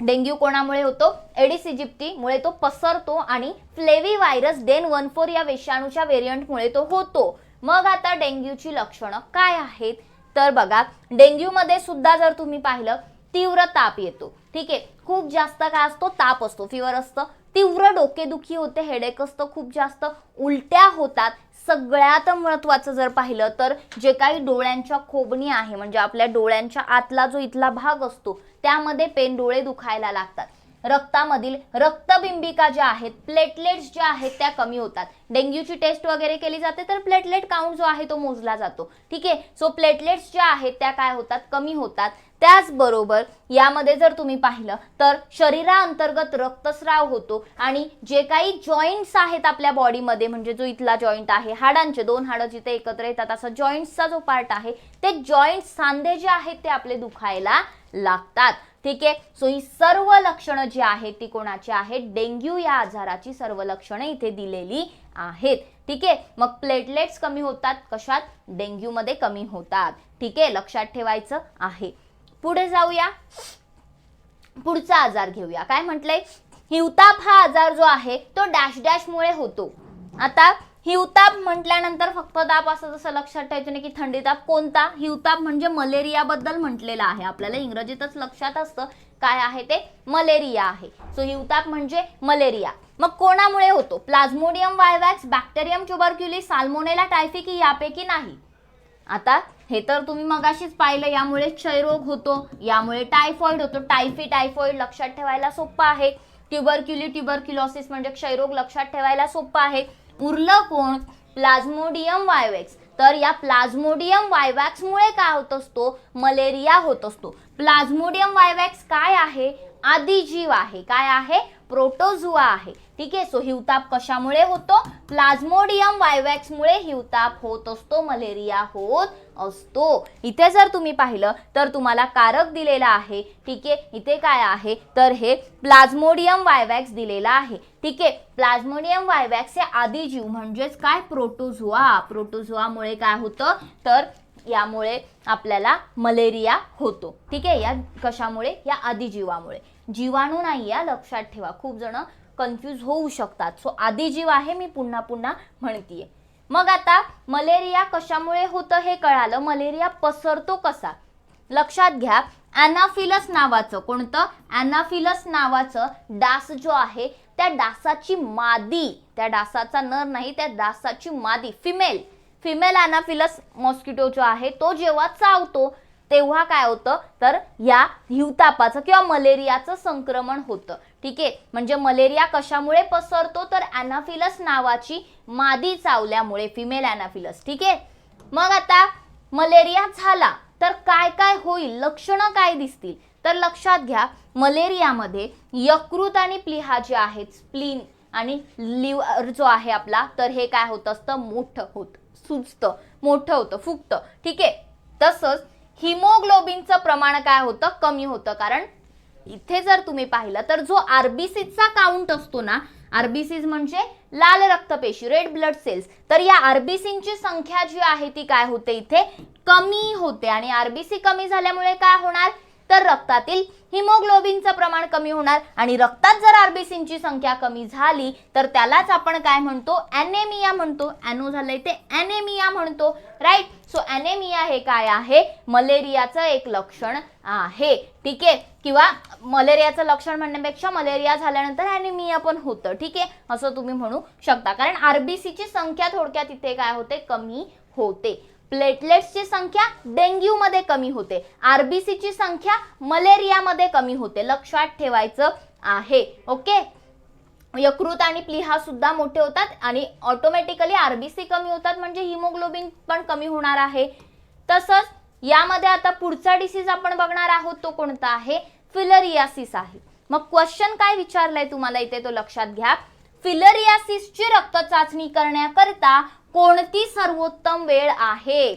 डेंग्यू कोणामुळे होतो? एडिस इजिप्ती मुळे तो पसरतो आणि फ्लेवी व्हायरस डेन 14 या विषाणूच्या व्हेरियंटमुळे तो होतो. मग आता डेंग्यूची लक्षणं काय आहेत? तर बघा डेंग्यू मध्ये सुद्धा जर तुम्ही पाहिलं तीव्र ताप येतो, ठीक आहे. खूप जास्त काय असतो? ताप असतो, फिवर असतं, तीव्र डोकेदुखी होते, हेडेक असतं खूप जास्त, उलट्या होतात, सगळ्यात महत्त्वाचं जर पाहिलं तर जे काही डोळ्यांच्या खोबणी आहे म्हणजे आपल्या डोळ्यांच्या आतला जो इथला भाग असतो त्यामध्ये पेन, डोळे दुखायला लागतात, रक्तामधील रक्तबिंबिका ज्या आहेत, प्लेटलेट्स ज्या आहेत त्या कमी होतात, डेंग्यूची टेस्ट वगैरे केली जाते तर प्लेटलेट काउंट जो आहे तो मोजला जातो, ठीक आहे. सो प्लेटलेट्स ज्या आहेत त्या काय होतात, कमी होतात. त्याचबरोबर यामध्ये जर तुम्ही पाहिलं तर शरीराअंतर्गत रक्तस्राव होतो आणि जे काही जॉईंट्स आहेत आपल्या बॉडीमध्ये म्हणजे जो इथला जॉईंट आहे, हाडांचे 2 हाडं जिथे एकत्र येतात असा जॉईंट्सचा जो पार्ट आहे ते जॉईंट्स, सांधे जे आहेत ते आपले दुखायला लागतात, ठीक आहे. सो ही सर्व लक्षणं जी आहेत ती कोणाची आहेत, डेंग्यू या आजाराची सर्व लक्षणं इथे दिलेली आहेत, ठीक आहे. मग प्लेटलेट्स कमी होतात, कशात, डेंग्यू मध्ये कमी होतात, ठीक आहे, लक्षात ठेवायचं आहे. पुढे जाऊया, पुढचा आजार घेऊया. काय म्हटलंय, हिवताप हा आजार जो आहे तो डॅश डॅश मुळे होतो. आता हिवताप म्हटल्यानंतर फक्त ताप असं जसं लक्षात ठेवायचं नाही की थंडी ताप, कोणता, हिवताप म्हणजे मलेरिया बद्दल म्हटलेलं आहे, आपल्याला इंग्रजीतच लक्षात असतं काय आहे ते, मलेरिया आहे. सो हिवताप म्हणजे मलेरिया. मग कोणामुळे होतो, प्लाझ्मोडियम वायवॅक्स, बॅक्टेरियम ट्युबरक्युलिस, साल्मोनेला टायफी की यापैकी नाही. आता हे तर तुम्ही मगाशीच पाहिलं, यामुळे क्षयरोग होतो, यामुळे टायफॉइड होतो, टायफॉइड लक्षात ठेवायला सोपं आहे, ट्युबरक्युलोसिस म्हणजे क्षयरोग लक्षात ठेवायला सोपं आहे. उरलं कोण, प्लाझ्मोडियम वायवॅक्स. तर या प्लाझ्मोडियम वायवॅक्स मुळे काय होत असतो, मलेरिया होत असतो. प्लाझ्मोडियम वायवॅक्स काय आहे, आदिजीव आहे, काय आहे, प्रोटोझुआ आहे, ठीक आहे. सो हिवताप कशामुळे होतो, प्लाझ्मोडियम वायवॅक्स मुळे हिवताप होत असतो, मलेरिया होत असतो. इथे जर तुम्ही पाहिलं तर तुम्हाला कारक दिलेला आहे, ठीक आहे. इथे काय आहे तर हे प्लाझ्मोडियम वायवॅक्स दिलेला आहे, ठीक आहे. प्लाझ्मोडियम वायवॅक्स हे आदिजीव म्हणजेच काय, प्रोटोझुआमुळे काय होतं तर यामुळे आपल्याला मलेरिया होतो, ठीक आहे. या कशामुळे, या आदिजीवामुळे, जीवाणू नाही या, लक्षात ठेवा, खूप जण कन्फ्यूज होऊ शकतात. सो आदिजीव आहे, मी पुन्हा पुन्हा म्हणतीये. मग आता मलेरिया कशामुळे होतं हे कळालं, मलेरिया पसरतो कसा, लक्षात घ्या. अॅनाफिलस नावाचं, कोणतं, अॅनाफिलस नावाचं डास जो आहे त्या डासाची मादी, त्या डासाचा नर नाही, त्या डासाची मादी, फिमेल अॅनाफिलस मॉस्किटो जो आहे तो जेव्हा चावतो तेव्हा काय होतं तर या हिवतापाचं किंवा मलेरियाचं संक्रमण होतं, ठीक आहे. म्हणजे मलेरिया कशामुळे पसरतो तर अॅनाफिलस नावाची मादी चावल्यामुळे, फिमेल अॅनाफिलस, ठीक आहे. मग आता मलेरिया झाला तर काय काय होईल, लक्षणं काय दिसतील तर लक्षात घ्या, मलेरियामध्ये यकृत आणि प्लीहा जे आहेत, स्प्लीन आणि लिव्हर जो आहे आपला, तर हे काय होत असतं, मोठं होतं, सुजतं, मोठं होतं, फुगतं, ठीक आहे. तसंच हिमोग्लोबिनचं प्रमाण काय होतं, कमी होतं. कारण इथे जर तुम्ही पाहिलं तर जो आरबीसीचा काउंट असतो ना, आरबीसीज म्हणजे लाल रक्तपेशी, रेड ब्लड सेल्स, तर या आरबीसींची संख्या जी आहे ती काय होते, इथे कमी होते. आणि आरबीसी कमी झाल्यामुळे काय होणार तर रक्तातील हिमोग्लोबिनचं प्रमाण कमी होणार आणि रक्तात जर आरबीसींची संख्या कमी झाली तर त्यालाच आपण काय म्हणतो, ॲनेमिया म्हणतो. ॲनो झालंय ते ॲनेमिया म्हणतो, राईट. सो ॲनेमिया हे काय आहे, मलेरियाचं एक लक्षण आहे, ठीक आहे. किंवा मलेरियाचं लक्षण म्हणण्यापेक्षा मलेरिया झाल्यानंतर ॲनेमिया पण होतं, ठीक आहे, असं तुम्ही म्हणू शकता. कारण आरबीसीची संख्या थोडक्यात इथे काय होते, कमी होते. प्लेटलेट्सची संख्या डेंग्यू मध्ये कमी होते, आरबीसीची संख्या मलेरियामध्ये कमी होते, लक्षात ठेवायचं आहे, ओके. यकृत आणि प्लीहा सुद्धा मोठे होतात आणि ऑटोमॅटिकली आरबीसी कमी होतात म्हणजे हिमोग्लोबिन पण कमी होणार आहे. तसंच यामध्ये आता पुढचा डिसीज आपण बघणार आहोत तो कोणता आहे, फिलरियासिस आहे. मग क्वेश्चन काय विचारलाय तुम्हाला इथे तो लक्षात घ्या. फिलरियासिसची रक्त चाचणी करण्याकरिता कोणती सर्वोत्तम वेळ आहे,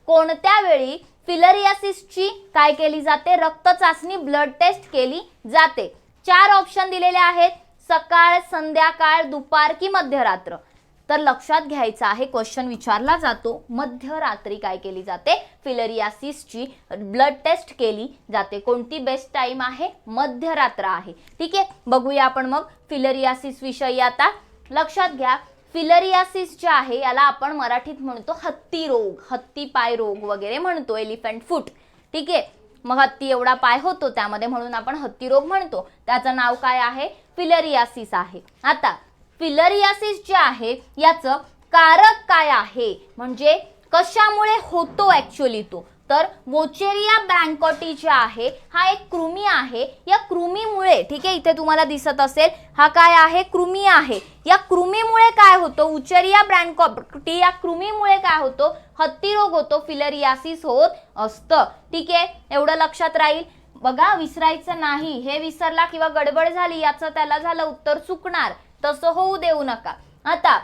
कोणत्या वेळी फिलरियासिसची काय केली जाते, रक्त चाचणी, ब्लड टेस्ट केली जाते. 4 ऑप्शन दिलेले आहेत, सकाळ, संध्याकाळ, दुपार की मध्यरात्र. तर लक्षात घ्यायचं आहे, क्वेश्चन विचारला जातो मध्यरात्री काय केली जाते, फिलरियासिसची ब्लड टेस्ट केली जाते. कोणती बेस्ट टाइम आहे, मध्यरात्र आहे, ठीक आहे. बघूया आपण मग फिलरियासिस विषयी. आता लक्षात घ्या, फिलरियासिस जे आहे याला आपण मराठीत म्हणतो हत्ती रोग, हत्ती पाय रोग वगैरे म्हणतो, एलिफंट फूट, ठीक आहे. मग हत्ती एवढा पाय होतो त्यामध्ये, म्हणून आपण हत्ती रोग म्हणतो. त्याचं नाव काय आहे? फिलेरियासिस आहे. आता फिलेरियासिस जे आहे याचं कारक काय आहे, म्हणजे कशामुळे होतो ऍक्च्युअली तो, तर वोचेरिया ब्रँकोटी जे आहे हा एक कृमी आहे. या कृमीमुळे, ठीक आहे, इथे तुम्हाला दिसत असेल हा काय आहे? कृमी आहे. या कृमीमुळे काय होतं? वोचेरिया ब्रँकोटी या कृमीमुळे काय होतो? हत्ती रोग होतो, फिलेरियासिस होत असतं. ठीक आहे, एवढं लक्षात राहील. बघा, विसरायचं नाही. हे विसरला किंवा गडबड झाली याचं त्याला झालं उत्तर चुकणार, तसं होऊ देऊ नका. आता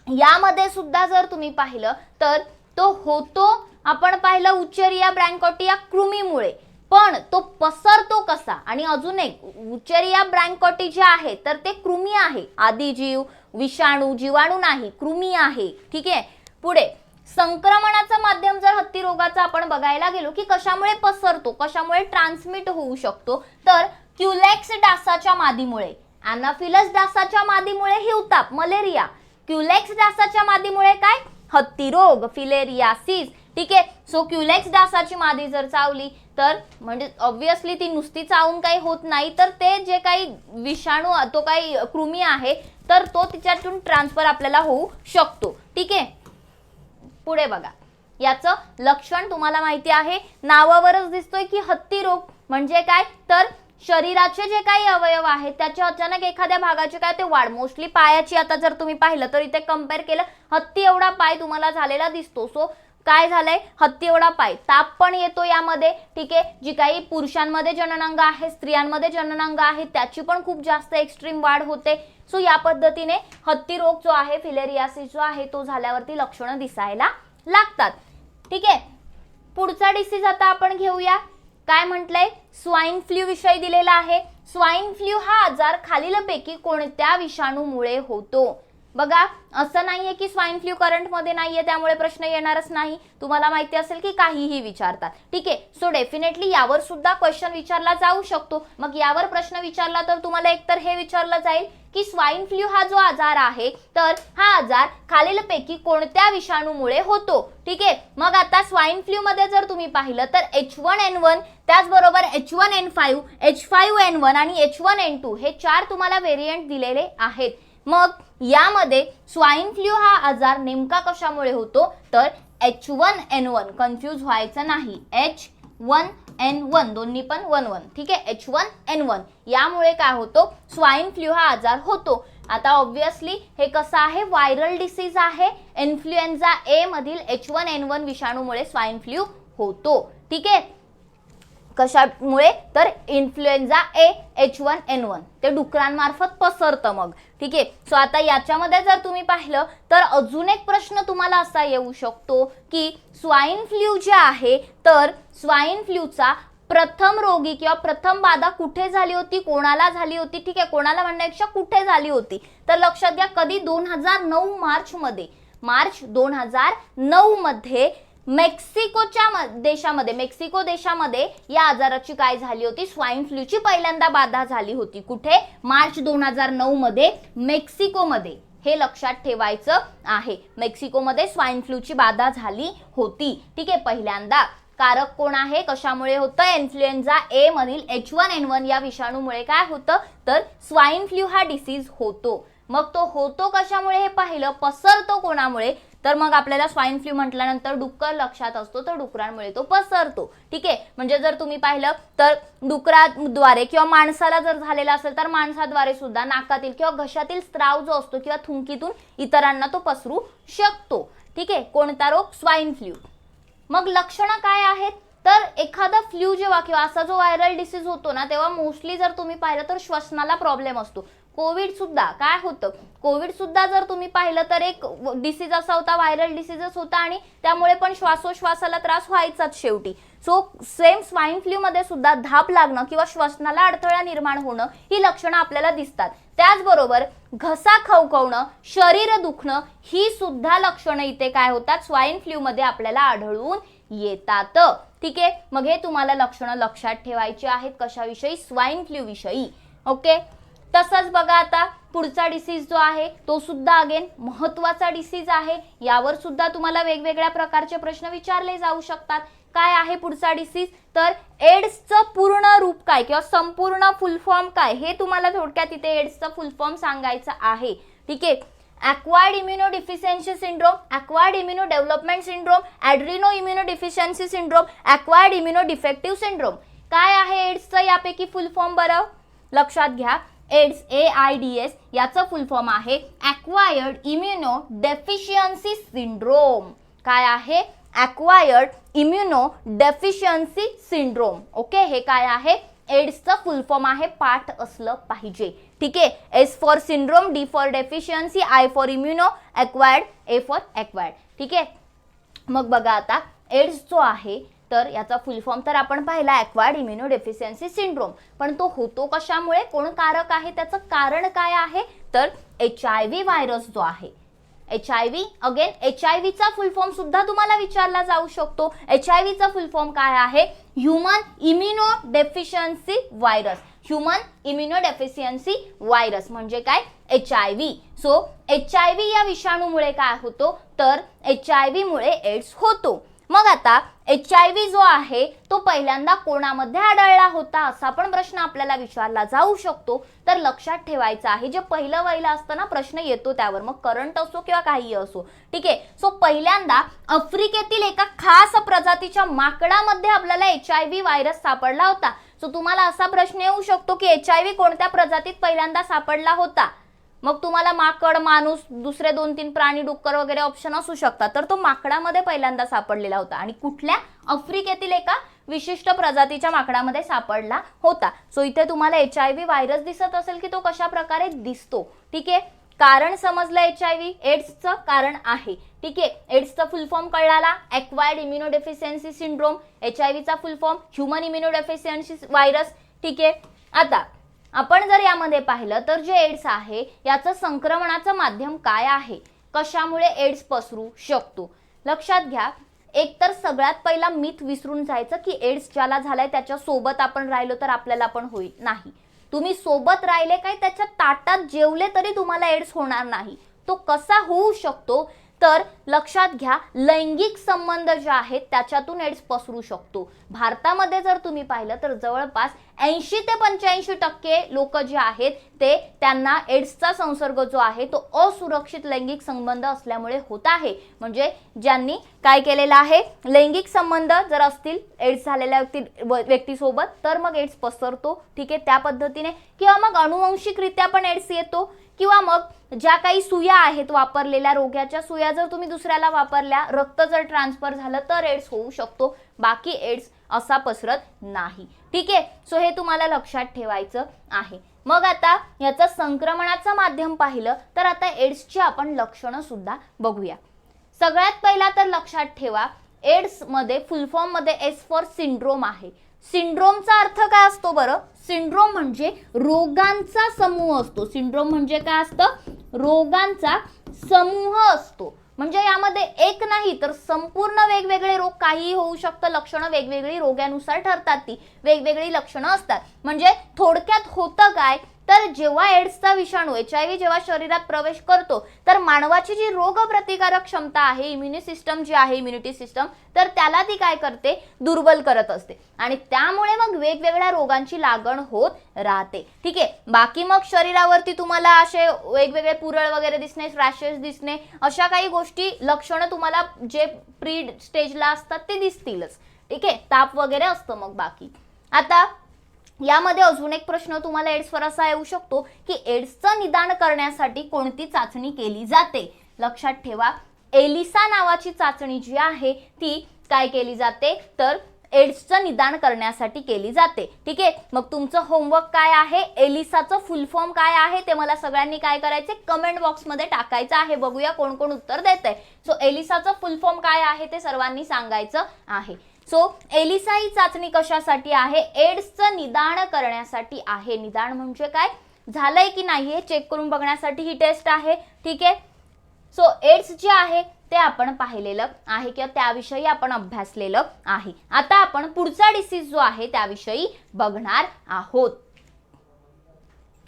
यामध्ये सुद्धा जर तुम्ही पाहिलं तर तो होतो, आपण पाहिलं वोचेरिया ब्रँकोटी या कृमीमुळे, पण तो पसरतो कसा? आणि अजून एक, वोचेरिया ब्रँकोटी जे आहे तर ते कृमी आहे, आदिजीव, विषाणू, जीवाणू नाही, कृमी आहे. ठीक आहे, पुढे संक्रमणाचं माध्यम जर हत्ती रोगाचा आपण बघायला गेलो की कशामुळे पसरतो, कशामुळे ट्रान्समिट होऊ शकतो, तर क्युलेक्स डासाच्या मादीमुळे, अॅनाफिलस डासाच्या मादीमुळे हिवताप, मलेरिया, क्युलेक्स डासाच्या मादीमुळे काय? हत्ती रोग, फिलेरियासिस. ठीक आहे, सो क्युलेक्स डासाची मादी जर चावली तर म्हणजे ऑब्विसली ती नुसती चावून काही होत नाही, तर ते जे काही विषाणू, तो काही कृमी आहे तर तो तिच्यातून ट्रान्सफर आपल्याला होऊ शकतो. ठीक आहे, पुढे बघा, याचं लक्षण तुम्हाला माहिती आहे, नावावरच दिसतोय की हत्ती रोग म्हणजे काय, तर शरीराचे जे काही अवयव आहेत त्याच्या अचानक एखाद्या भागाची काय ते वाढ, मोस्टली पायाची. आता जर तुम्ही पाहिलं तर इथे कम्पेअर केलं, हत्ती एवढा पाय तुम्हाला झालेला दिसतो. सो काय झालंय? हत्ती एवढा पाय. ताप पण येतो यामध्ये. ठीक आहे, जी काही पुरुषांमध्ये जननांग आहे, स्त्रियांमध्ये जननांग आहे, त्याची पण खूप जास्त एक्स्ट्रीम वाढ होते. सो या पद्धतीने हत्ती रोग जो आहे, फिलेरियासिस जो आहे, तो झाल्यावरती लक्षणं दिसायला लागतात. ठीक आहे, पुढचा डिसीज आता आपण घेऊया. काय म्हटलंय? स्वाईन फ्लू विषयी दिलेला आहे. स्वाईन फ्लू हा आजार खालीलपैकी कोणत्या विषाणूमुळे होतो? बघा, असं नाहीये की स्वाईन फ्लू करंट मध्ये नाहीये त्यामुळे प्रश्न येणारच नाही. तुम्हाला माहिती असेल की काहीही विचारतात. ठीक आहे, सो डेफिनेटली यावर सुद्धा क्वेश्चन विचारला जाऊ शकतो. मग यावर प्रश्न विचारला तर तुम्हाला एकतर हे विचारलं जाईल की स्वाईन फ्लू हा जो आजार आहे तर हा आजार खालीलपैकी कोणत्या विषाणूमुळे होतो? ठीक आहे, मग आता स्वाईन फ्लू मध्ये जर तुम्ही पाहिलं तर H1N1, त्याचबरोबर H1N5, H5N1 आणि H1N2 हे 4 तुम्हाला व्हेरिएंट दिलेले आहेत. मग यामध्ये स्वाईन फ्लू हा आजार नेमका कशामुळे होतो? तर H1N1, कन्फ्यूज व्हायचं नाही, H1N1 दोन्ही पण 1-1. ठीक आहे, H1N1 यामुळे काय होतो? स्वाईन फ्लू हा आजार होतो. आता ऑब्विसली हे कसं आहे? व्हायरल डिसीज आहे. इन्फ्लुएन्झा ए मधील H1N1 विषाणूमुळे स्वाईन फ्लू होतो. ठीक आहे, कशामुळे? तर इन्फ्लुएन्झा ए, H1N1 ते डुकरांमार्फत पसरतं मग. ठीक आहे, सो आता याच्यामध्ये जर तुम्ही पाहिलं तर अजून एक प्रश्न तुम्हाला असा येऊ शकतो की स्वाईन फ्लू जे आहे तर स्वाईन फ्लूचा प्रथम रोगी किंवा प्रथम बाधा कुठे झाली होती, कोणाला झाली होती? ठीक आहे, कोणाला म्हणण्यापेक्षा कुठे झाली होती? तर लक्षात घ्या, कधी? 2009 मार्चमध्ये. मार्च 2009 मध्ये मेक्सिको देशामध्ये या आजाराची काय झाली होती? स्वाईन फ्लूची पहिल्यांदा बाधा झाली होती. कुठे? मार्च 2009 मध्ये मेक्सिकोमध्ये. हे लक्षात ठेवायचं आहे. मेक्सिकोमध्ये स्वाईन फ्लूची बाधा झाली होती. ठीक आहे, पहिल्यांदा. कारक कोण आहे? कशामुळे होतं? इन्फ्लुएन्झा ए मधील H1N1 या विषाणूमुळे काय होतं? तर स्वाईन फ्लू हा डिसीज होतो. मग तो होतो कशामुळे हे पाहिलं, पसरतो कोणामुळे? तर मग आपल्याला स्वाईन फ्लू म्हटल्यानंतर डुक्कर लक्षात असतो, तर डुकरांमुळे तो पसरतो. ठीक आहे, म्हणजे जर तुम्ही पाहिलं तर डुकराद्वारे किंवा माणसाला जर झालेला असेल तर माणसाद्वारे सुद्धा नाकातील किंवा घशातील स्त्राव जो असतो किंवा थुंकीतून इतरांना तो पसरू शकतो. ठीक आहे, कोणता रोग? Swine flu. मग लक्षणं काय आहेत? तर एखादा फ्लू जेव्हा किंवा असा जो व्हायरल डिसीज होतो ना, तेव्हा मोस्टली जर तुम्ही पाहिलं तर श्वसनाला प्रॉब्लेम असतो. कोविड सुद्धा काय होतं? कोविड सुद्धा जर तुम्ही पाहिलं तर एक डिसीज असा होता, व्हायरल डिसीजच होता आणि त्यामुळे पण श्वासोश्वासाला त्रास व्हायचाच शेवटी. सो सेम स्वाईन फ्लू मध्ये सुद्धा धाप लागणं किंवा श्वसनाला अडथळा निर्माण होणं ही लक्षणं आपल्याला दिसतात. त्याचबरोबर घसा खवखवणं, शरीर दुखणं ही सुद्धा लक्षणं इथे काय होतात? स्वाईन फ्लू मध्ये आपल्याला आढळून येतात. ठीक आहे, मग हे तुम्हाला लक्षणं लक्षात ठेवायची आहेत. कशाविषयी? स्वाईन फ्लू विषयी. ओके, तसंच बघा आता पुढचा डिसीज जो आहे तो सुद्धा अगेन महत्वाचा डिसीज आहे, यावर सुद्धा तुम्हाला वेगवेगळ्या प्रकारचे प्रश्न विचारले जाऊ शकतात. काय आहे पुढचा डिसीज, तर एड्सचं पूर्ण रूप काय किंवा संपूर्ण फुल फॉर्म काय हे तुम्हाला थोडक्यात इथे एड्सचं फुल फॉर्म सांगायचं आहे. ठीक आहे. acquired immunodeficiency syndrome, acquired immunodevelopment syndrome, adreno immunodeficiency syndrome, acquired immunodefective syndrome. काय आहे एड्सचं यापैकी फुल फॉर्म बरं लक्षात घ्या. एड्स AIDS याचं फुल फॉर्म आहे acquired immunodeficiency syndrome. काय आहे acquired immunodeficiency syndrome. ओके, हे काय आहे एड्सचं फुल फॉर्म आहे, पाठ असलं पाहिजे. ठीक आहे. S for syndrome, D for deficiency, I for immuno, acquired, A for acquired. ठीक आहे. मग बघा आता एड्स जो आहे तर याचा फुल फॉर्म तर आपण पाहिला एक्वायर्ड इम्युनोडेफिशियन्सी सिंड्रोम, पण तो होतो कशामुळे, कोण कारक आहे, त्याचं कारण काय आहे, तर HIV व्हायरस जो आहे. HIV अगेन HIV चा फुल फॉर्म सुद्धा तुम्हाला विचारला जाऊ शकतो. HIV चा फुल फॉर्म काय आहे, human immunodeficiency virus. Human immunodeficiency virus म्हणजे काय, HIV. सो HIV या विषाणूमुळे काय होतो, तर HIV मुळे एड्स होतो. मग आता HIV जो आहे तो पहिल्यांदा कोणामध्ये आढळला होता असा पण प्रश्न आपल्याला विचारला जाऊ शकतो. तर लक्षात ठेवायचं आहे, जे पहिलं वहिलं असतं ना प्रश्न येतो त्यावर, मग करंट असो किंवा काही असो. ठीक आहे. सो पहिल्यांदा आफ्रिकेतील एका खास प्रजातीच्या माकडामध्ये आपल्याला HIV व्हायरस सापडला होता. सो तुम्हाला असा प्रश्न येऊ शकतो की HIV कोणत्या प्रजातीत पहिल्यांदा सापडला होता. मग तुम्हाला माकड, माणूस, दुसरे 2-3 प्राणी, डुक्कर वगैरे ऑप्शन असू शकतात. तर तो माकडामध्ये पहिल्यांदा सापडलेला होता आणि कुठल्या आफ्रिकेतील एका विशिष्ट प्रजातीच्या माकडामध्ये सापडला होता. सो इथे तुम्हाला HIV व्हायरस दिसत असेल की तो कशा प्रकारे दिसतो. ठीक आहे. कारण समजलं HIV एड्सचं कारण आहे. ठीक आहे. एड्सचा फुल फॉर्म कळला, एक्वायर्ड इम्युनोडेफिशियन्सी सिंड्रोम. HIV चा फुल फॉर्म ह्यूमन इम्युनोडेफिशियन्सी व्हायरस. ठीक आहे. आता आपण जर यामध्ये पाहिलं तर जे एड्स आहे याचं संक्रमणाचं माध्यम काय आहे, कशामुळे एड्स पसरू शकतो. लक्षात घ्या, एक तर सगळ्यात पहिला मिथ विसरून जायचं की एड्स ज्याला झालाय त्याच्या सोबत आपण राहिलो तर आपल्याला पण होईल. नाही, तुम्ही सोबत राहिले काय, त्याच्या ताटात जेवले तरी तुम्हाला एड्स होणार नाही. तो कसा होऊ शकतो, तर लक्षात घ्या, लैंगिक संबंध जे आहेत त्याच्यातून एड्स पसरू शकतो. भारतामध्ये जर तुम्ही पाहिलं तर जवळपास 80 ते 85% लोक जे आहेत ते त्यांना एड्सचा संसर्ग जो आहे तो असुरक्षित लैंगिक संबंध असल्यामुळे होत आहे. म्हणजे ज्यांनी काय केलेलं आहे, लैंगिक संबंध जर असतील एड्स झालेल्या व्यक्तीसोबत तर मग एड्स पसरतो. ठीक आहे, त्या पद्धतीने. किंवा मग अनुवंशिकरित्या पण एड्स येतो, किंवा मग ज्या काही सुया आहेत वापरलेल्या रोग्याच्या सुया जर तुम्ही दुसऱ्याला वापरल्या, रक्त जर ट्रान्सफर झालं तर एड्स होऊ शकतो. बाकी एड्स असा पसरत नाही. ठीक आहे. सो हे तुम्हाला लक्षात ठेवायचं आहे. मग आता याचं संक्रमणाचं माध्यम पाहिलं तर आता एड्सची आपण लक्षणं सुद्धा बघूया. सगळ्यात पहिला तर लक्षात ठेवा, एड्स मध्ये फुल फॉर्म मध्ये S फॉर सिंड्रोम आहे. सिंड्रोमचा अर्थ काय असतो बरं, सिंड्रोम म्हणजे रोगांचा समूह असतो. सिंड्रोम म्हणजे काय असतं, रोगांचा समूह असतो. म्हणजे यामध्ये एक नाही तर संपूर्ण वेगवेगळे रोग, काही होऊ शकतं, लक्षणं वेगवेगळी रोगानुसार ठरतात, ती वेगवेगळी लक्षणं असतात. म्हणजे थोडक्यात होतं काय, तर जेव्हा एड्सचा विषाणू HIV जेव्हा शरीरात प्रवेश करतो तर मानवाची जी रोगप्रतिकारक क्षमता आहे, इम्युनी सिस्टम जी आहे, इम्युनिटी सिस्टम, तर त्याला ती काय करते, दुर्बल करत असते आणि त्यामुळे मग वेगवेगळ्या रोगांची लागण होत राहते. ठीक आहे. बाकी मग शरीरावरती तुम्हाला असे वेगवेगळे पुरळ वगैरे दिसणे, रॅशेस दिसणे, अशा काही गोष्टी, लक्षणं तुम्हाला जे प्री स्टेजला असतात ते दिसतीलच. ठीक आहे. ताप वगैरे असतं. मग बाकी आता यामध्ये अजून एक प्रश्न तुम्हाला एड्सवर असा येऊ शकतो की एड्सचं निदान करण्यासाठी कोणती चाचणी केली जाते. लक्षात ठेवा, एलिसा नावाची चाचणी जी आहे ती काय केली जाते, तर एड्सचं निदान करण्यासाठी केली जाते. ठीक आहे. मग तुमचं होमवर्क काय आहे, एलिसाचं फुल फॉर्म काय आहे ते मला सगळ्यांनी काय करायचे, कमेंट बॉक्समध्ये टाकायचं आहे. बघूया कोण कोण उत्तर देतंय. सो एलिसाचं फुल फॉर्म काय आहे ते सर्वांनी सांगायचं आहे. सो एलिसा ही चाचणी कशासाठी आहे, एड्सचं निदान करण्यासाठी आहे. निदान म्हणजे काय, झालंय की नाही हे चेक करून बघण्यासाठी ही टेस्ट आहे. ठीक आहे. सो एड्स जे आहे ते आपण पाहिलेलं आहे किंवा त्याविषयी आपण अभ्यासलेलं आहे. आता आपण पुढचा डिसीज जो आहे त्याविषयी बघणार आहोत.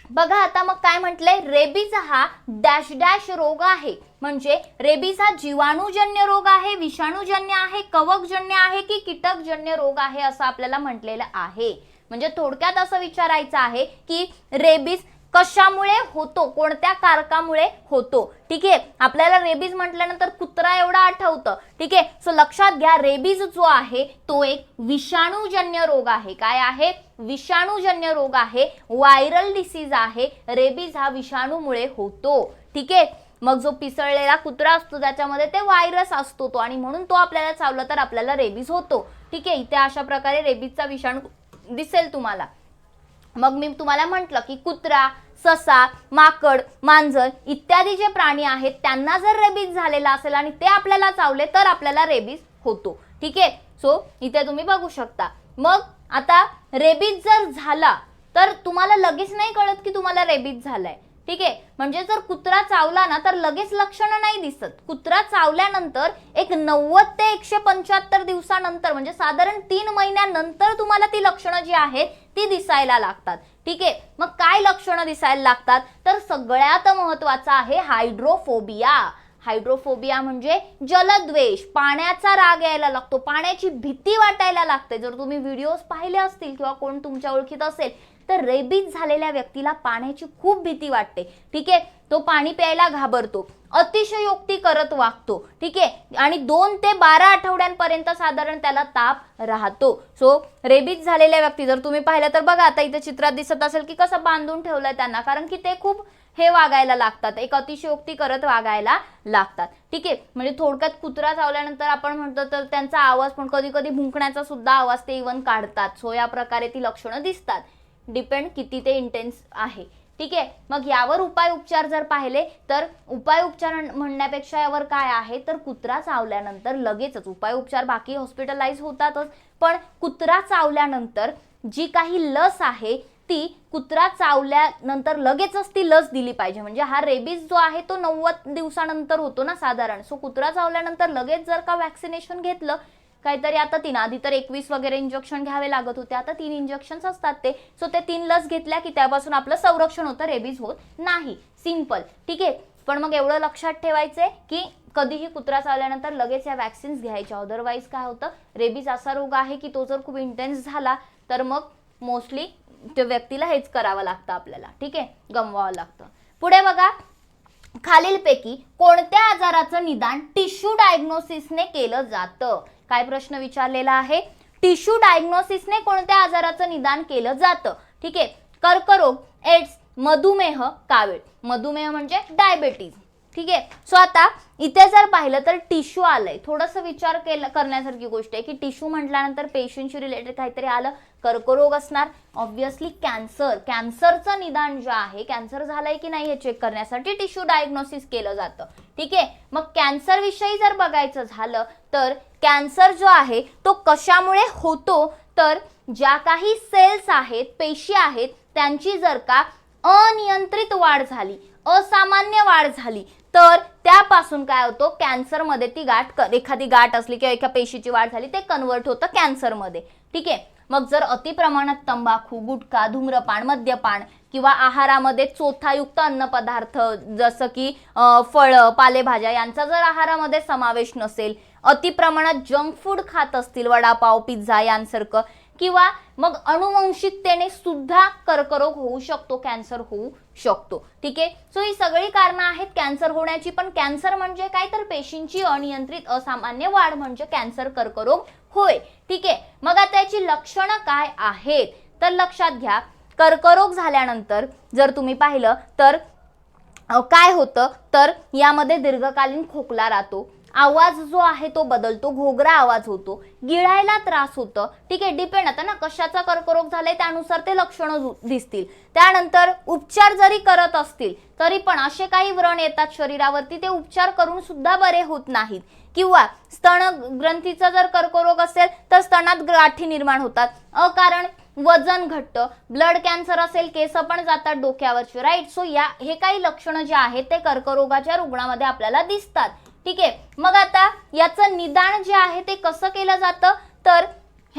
बघा आता मग काय म्हटलंय, रेबीज हा डॅश डॅश रोग आहे. म्हणजे रेबीज हा जीवाणूजन्य रोग आहे, विषाणूजन्य आहे, कवकजन्य आहे की कीटकजन्य रोग आहे असं आपल्याला म्हटलेलं आहे. म्हणजे थोडक्यात असं विचारायचं आहे की रेबीज कशामुळे होतो, कोणत्या कारकामुळे होतो. ठीक आहे, आपल्याला रेबीज म्हटल्यानंतर कुत्रा एवढा आठवतं. ठीक आहे, सो लक्षात घ्या रेबीज जो आहे तो एक विषाणूजन्य रोग आहे. काय आहे, विषाणूजन्य रोग आहे, व्हायरल डिसीज आहे. रेबीज हा विषाणूमुळे होतो. ठीक आहे, मग जो पिसळलेला कुत्रा असतो त्याच्यामध्ये ते व्हायरस असतो तो, आणि म्हणून तो आपल्याला चावला तर आपल्याला रेबीज होतो. ठीक आहे, इथे अशा प्रकारे रेबीजचा विषाणू दिसेल तुम्हाला. मग मी तुम्हाला म्हटलं की कुत्रा, ससा, माकड, मांजर इत्यादी जे प्राणी आहेत त्यांना जर रेबीज झालेला असेल आणि ते आपल्याला चावले तर आपल्याला रेबीज होतो. ठीक आहे, सो इथे तुम्ही बघू शकता. मग आता रेबीज जर झाला तर तुम्हाला लगेच नाही कळत की तुम्हाला रेबीज झालाय. ठीक आहे, म्हणजे जर कुत्रा चावला ना तर लगेच लक्षणं नाही दिसत. कुत्रा चावल्यानंतर एक 90 ते 175 दिवसानंतर म्हणजे साधारण 3 महिन्यानंतर तुम्हाला ती लक्षणं जी आहेत ती दिसायला लागतात. ठीक आहे, मग काय लक्षणं दिसायला लागतात तर सगळ्यात महत्त्वाचं आहे हायड्रोफोबिया. हायड्रोफोबिया म्हणजे जलद्वेष, पाण्याचा राग यायला लागतो, पाण्याची भीती वाटायला लागते. जर तुम्ही व्हिडिओज पाहिले असतील किंवा कोण तुमच्या ओळखीत असेल तर रेबीज झालेल्या व्यक्तीला पाण्याची खूप भीती वाटते. ठीक आहे, तो पाणी प्यायला घाबरतो, अतिशयोक्ती करत वागतो. ठीक आहे, आणि 2 ते 12 आठवड्यांपर्यंत साधारण त्याला ताप राहतो. सो रेबीज झालेल्या व्यक्ती जर तुम्ही पाहिलं तर बघा आता इथे चित्रात दिसत असेल की कसं बांधून ठेवलंय त्यांना, कारण की ते खूप हे वागायला लागतात, एक अतिशयोक्ती करत वागायला लागतात. ठीक आहे, म्हणजे थोडक्यात कुत्रा चावल्यानंतर आपण म्हणतो तर त्यांचा आवाज पण कधी कधी भुंकण्याचा सुद्धा आवाज ते इव्हन काढतात. सो या प्रकारे ती लक्षणं दिसतात, डिपेंड किती ते इंटेन्स आहे. ठीक आहे, मग यावर उपाय उपचार जर पाहिले तर उपाय उपचार म्हणण्यापेक्षा यावर काय आहे तर कुत्रा चावल्यानंतर लगेचच उपाय उपचार बाकी हॉस्पिटलाइज होतातच, पण कुत्रा चावल्यानंतर जी काही लस आहे ती कुत्रा चावल्यानंतर लगेचच ती लस दिली पाहिजे. म्हणजे हा रेबीज जो आहे तो 90 दिवसानंतर होतो ना साधारण. सो कुत्रा चावल्यानंतर लगेच जर का वॅक्सिनेशन घेतलं काहीतरी, आता 3 आधी तर 21 वगैरे इंजेक्शन घ्यावे लागत होते, आता 3 इंजेक्शन्स असतात ते. सो ते 3 लस घेतल्या की त्यापासून आपलं संरक्षण होतं, रेबीज होत नाही. सिंपल. ठीक आहे, पण मग एवढं लक्षात ठेवायचंय की कधीही कुत्रा चावल्यानंतर लगेच या वॅक्सिन्स घ्यायच्या. अदरवाईज काय होतं, रेबीज असा रोग आहे की तो जर खूप इंटेन्स झाला तर मग मोस्टली त्या व्यक्तीला हेच करावं लागतं आपल्याला. ठीक आहे, गमवावं लागतं. पुढे बघा, खालीलपैकी कोणत्या आजाराचं निदान टिश्यू डायग्नोसिसने केलं जातं. काय प्रश्न विचारलेला आहे, टिश्यू डायग्नोसिसने कोणत्या आजाराचं निदान केलं जातं. ठीक आहे, कर्करोग, एड्स, मधुमेह, कावीळ. मधुमेह म्हणजे डायबिटीज. ठीक आहे, सो आता इथे जर पाहिलं तर टिश्यू आलंय, थोडंसं विचार करण्यासारखी गोष्ट आहे की टिश्यू म्हटल्यानंतर पेशंटशी रिलेटेड काहीतरी आलं. कर्करोग असणार, ऑब्व्हियसली कॅन्सर. कॅन्सरचं निदान जे आहे, कॅन्सर झालंय की नाही हे चेक करण्यासाठी टिश्यू डायग्नोसिस केलं जातं. ठीक आहे, मग कॅन्सर विषयी जर बघायचं झालं तर कॅन्सर जो आहे तो कशामुळे होतो तर ज्या काही सेल्स आहेत, पेशी आहेत, त्यांची जर का अनियंत्रित वाढ झाली, असामान्य वाढ झाली तर त्यापासून काय होतं, कॅन्सरमध्ये ती गाठ, एखादी गाठ असली किंवा एका पेशीची वाढ झाली ते कन्वर्ट होतं कॅन्सरमध्ये. ठीक आहे, मग जर अति प्रमाणात तंबाखू, गुटखा, धूम्रपान, मद्यपान किंवा आहारामध्ये चोथायुक्त अन्नपदार्थ जसं की फळं, पालेभाज्या यांचा जर आहारामध्ये समावेश नसेल, अति प्रमाणात जंक फूड खात असतील, वडापाव, पिझ्झा यांसारखं, किंवा मग अनुवंशिकतेने सुद्धा कर्करोग होऊ शकतो, कॅन्सर होऊ शकतो. ठीक आहे, सो ही सगळी कारणं आहेत कॅन्सर होण्याची. पण कॅन्सर म्हणजे काय तर पेशींची अनियंत्रित असामान्य वाढ म्हणजे कॅन्सर, कर्करोग होय. ठीक आहे, मग आता याची लक्षणं काय आहेत तर लक्षात घ्या, कर्करोग झाल्यानंतर जर तुम्ही पाहिलं तर काय होतं तर यामध्ये दीर्घकालीन खोकला राहतो, आवाज जो आहे तो बदलतो, घोगरा आवाज होतो, गिळायला त्रास होतं. ठीक आहे, डिपेंड आता ना कशाचा कर्करोग झालाय त्यानुसार ते लक्षणं दिसतील. त्यानंतर उपचार जरी करत असतील तरी पण असे काही व्रण येतात शरीरावरती ते उपचार करून सुद्धा बरे होत नाहीत. किंवा स्तन ग्रंथीचा जर कर्करोग असेल तर स्तनात गाठी निर्माण होतात, अकारण वजन घटतं, ब्लड कॅन्सर असेल केस पण जातात डोक्यावरचे. राईट, सो हे काही लक्षणं जे आहेत ते कर्करोगाच्या रुग्णामध्ये आपल्याला दिसतात. ठीक आहे, मग आता याचं निदान जे आहे ते कसं केलं जातं तर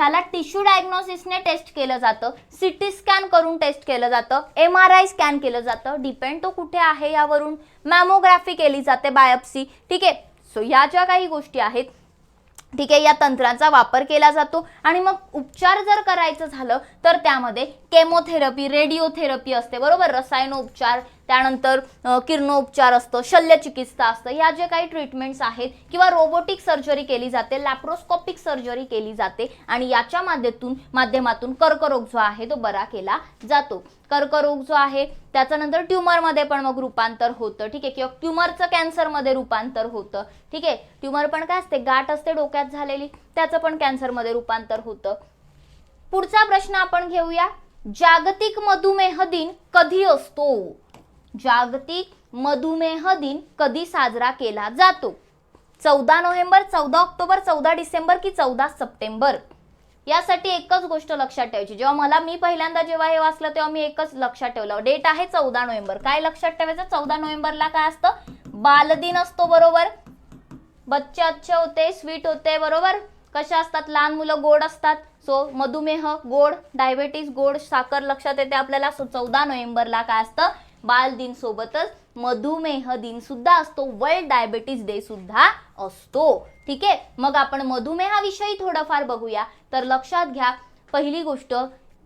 ह्याला टिश्यू डायग्नोसिसने टेस्ट केलं जातं, सिटी स्कॅन करून टेस्ट केलं जातं, MRI स्कॅन केलं जातं, डिपेंड तो कुठे आहे यावरून, मॅमोग्राफी केली जाते, बायोप्सी, ठीक आहे. सो ह्या ज्या काही गोष्टी आहेत, ठीक आहे, या तंत्रांचा वापर केला जातो. आणि मग उपचार जर करायचं झालं तर त्यामध्ये केमोथेरपी, रेडिओथेरपी असते, बरोबर, रसायनोपचार, त्यानंतर किरणोपचार असतं, शल्यचिकित्सा असतं, या जे काही ट्रीटमेंट्स आहेत, किंवा रोबोटिक सर्जरी केली जाते, लॅप्रोस्कोपिक सर्जरी केली जाते, आणि याच्या माध्यमातून कर्करोग जो आहे तो बरा केला जातो. कर्करोग जो आहे त्याच्यानंतर ट्यूमरमध्ये पण मग रूपांतर होतं, ठीक आहे, किंवा ट्यूमरचं कॅन्सरमध्ये रूपांतर होतं, ठीक आहे. ट्यूमर पण काय असते, गाठ असते डोक्यात झालेली, त्याचं पण कॅन्सरमध्ये रूपांतर होतं. पुढचा प्रश्न आपण घेऊया, जागतिक मधुमेह दिन कधी असतो? जागतिक मधुमेह दिन कधी साजरा केला जातो? 14 नोव्हेंबर, 14 ऑक्टोबर, 14 डिसेंबर की 14 सप्टेंबर? यासाठी एकच गोष्ट लक्षात ठेवायची, जेव्हा मी पहिल्यांदा जेव्हा हे वाचलं तेव्हा मी एकच लक्षात ठेवलं, डेट आहे 14 नोव्हेंबर. काय लक्षात ठेवायचं, 14 नोव्हेंबरला काय असतं, बालदिन असतो, बरोबर. बच्चे अच्छे होते, स्वीट होते, बरोबर. कशा असतात, लहान मुलं गोड असतात. सो मधुमेह गोड, डायबेटीस गोड, साखर लक्षात येते आपल्याला. सो 14 नोव्हेंबरला काय असतं, बाल दिन सोबतच मधुमेह दिन सुद्धा असतो, वर्ल्ड डायबिटीज डे सुद्धा असतो, ठीक आहे. मग आपण मधुमेहाविषयी थोडंफार बघूया. तर लक्षात घ्या, पहिली गोष्ट,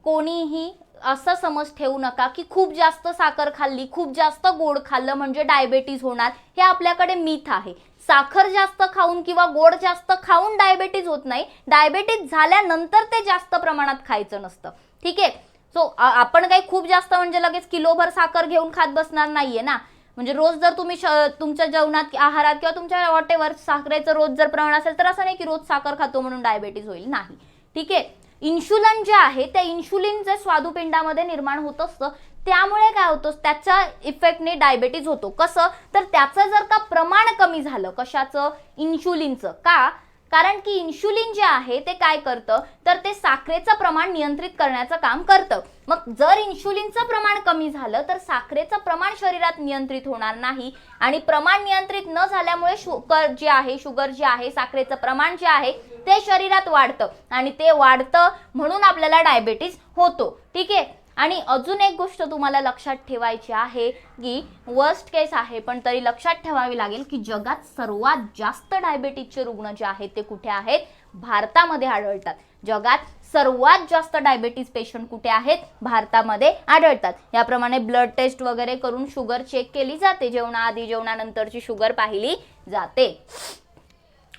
कोणीही असं समज ठेवू नका की खूप जास्त साखर खाल्ली, खूप जास्त गोड खाल्लं म्हणजे डायबिटीज होणार, हे आपल्याकडे मिथ आहे. साखर जास्त खाऊन किंवा गोड जास्त खाऊन डायबिटीज होत नाही, डायबिटीज झाल्यानंतर ते जास्त प्रमाणात खायचं नसतं, ठीक आहे. सो आपण काही खूप जास्त म्हणजे लगेच किलोभर साखर घेऊन खात बसणार नाहीये ना. म्हणजे रोज जर तुम्ही तुमच्या जेवणात, आहारात किंवा तुमच्या वॉटेवर साखरेचं रोज जर प्रमाण असेल तर असं नाही की रोज साखर खातो म्हणून डायबिटीज होईल, नाही, ठीक आहे. इन्शुलिन जे आहे, त्या इन्शुलिन जे स्वादुपिंडामध्ये निर्माण होत असतं, त्यामुळे काय होतं, त्याच्या इफेक्टने डायबिटीज होतो. कसं, तर त्याचं जर का प्रमाण कमी झालं, कशाचं, इन्शुलिनचं, का, कारण की इन्शुलिन जे आहे ते काय करतं, तर ते साखरेचं प्रमाण नियंत्रित करण्याचं काम करतं. मग जर इन्शुलिनचं प्रमाण कमी झालं तर साखरेचं प्रमाण शरीरात नियंत्रित होणार नाही, आणि प्रमाण नियंत्रित न झाल्यामुळे शुगर जे आहे, साखरेचं प्रमाण जे आहे ते शरीरात वाढतं, आणि ते वाढतं म्हणून आपल्याला डायबिटीज होतो, ठीक आहे. आणि अजून एक गोष्ट तुम्हाला लक्षात ठेवायची आहे की वर्स्ट केस आहे पण तरी लक्षात ठेवावी लागेल की जगात सर्वात जास्त डायबिटीजचे रुग्ण जे आहेत ते कुठे आहेत, भारतामध्ये आढळतात. जगात सर्वात जास्त डायबिटीज पेशंट कुठे आहेत, भारतामध्ये आढळतात. याप्रमाणे ब्लड टेस्ट वगैरे करून शुगर चेक केली जाते, जेवणाआधी जेवणानंतरची शुगर पाहिली जाते,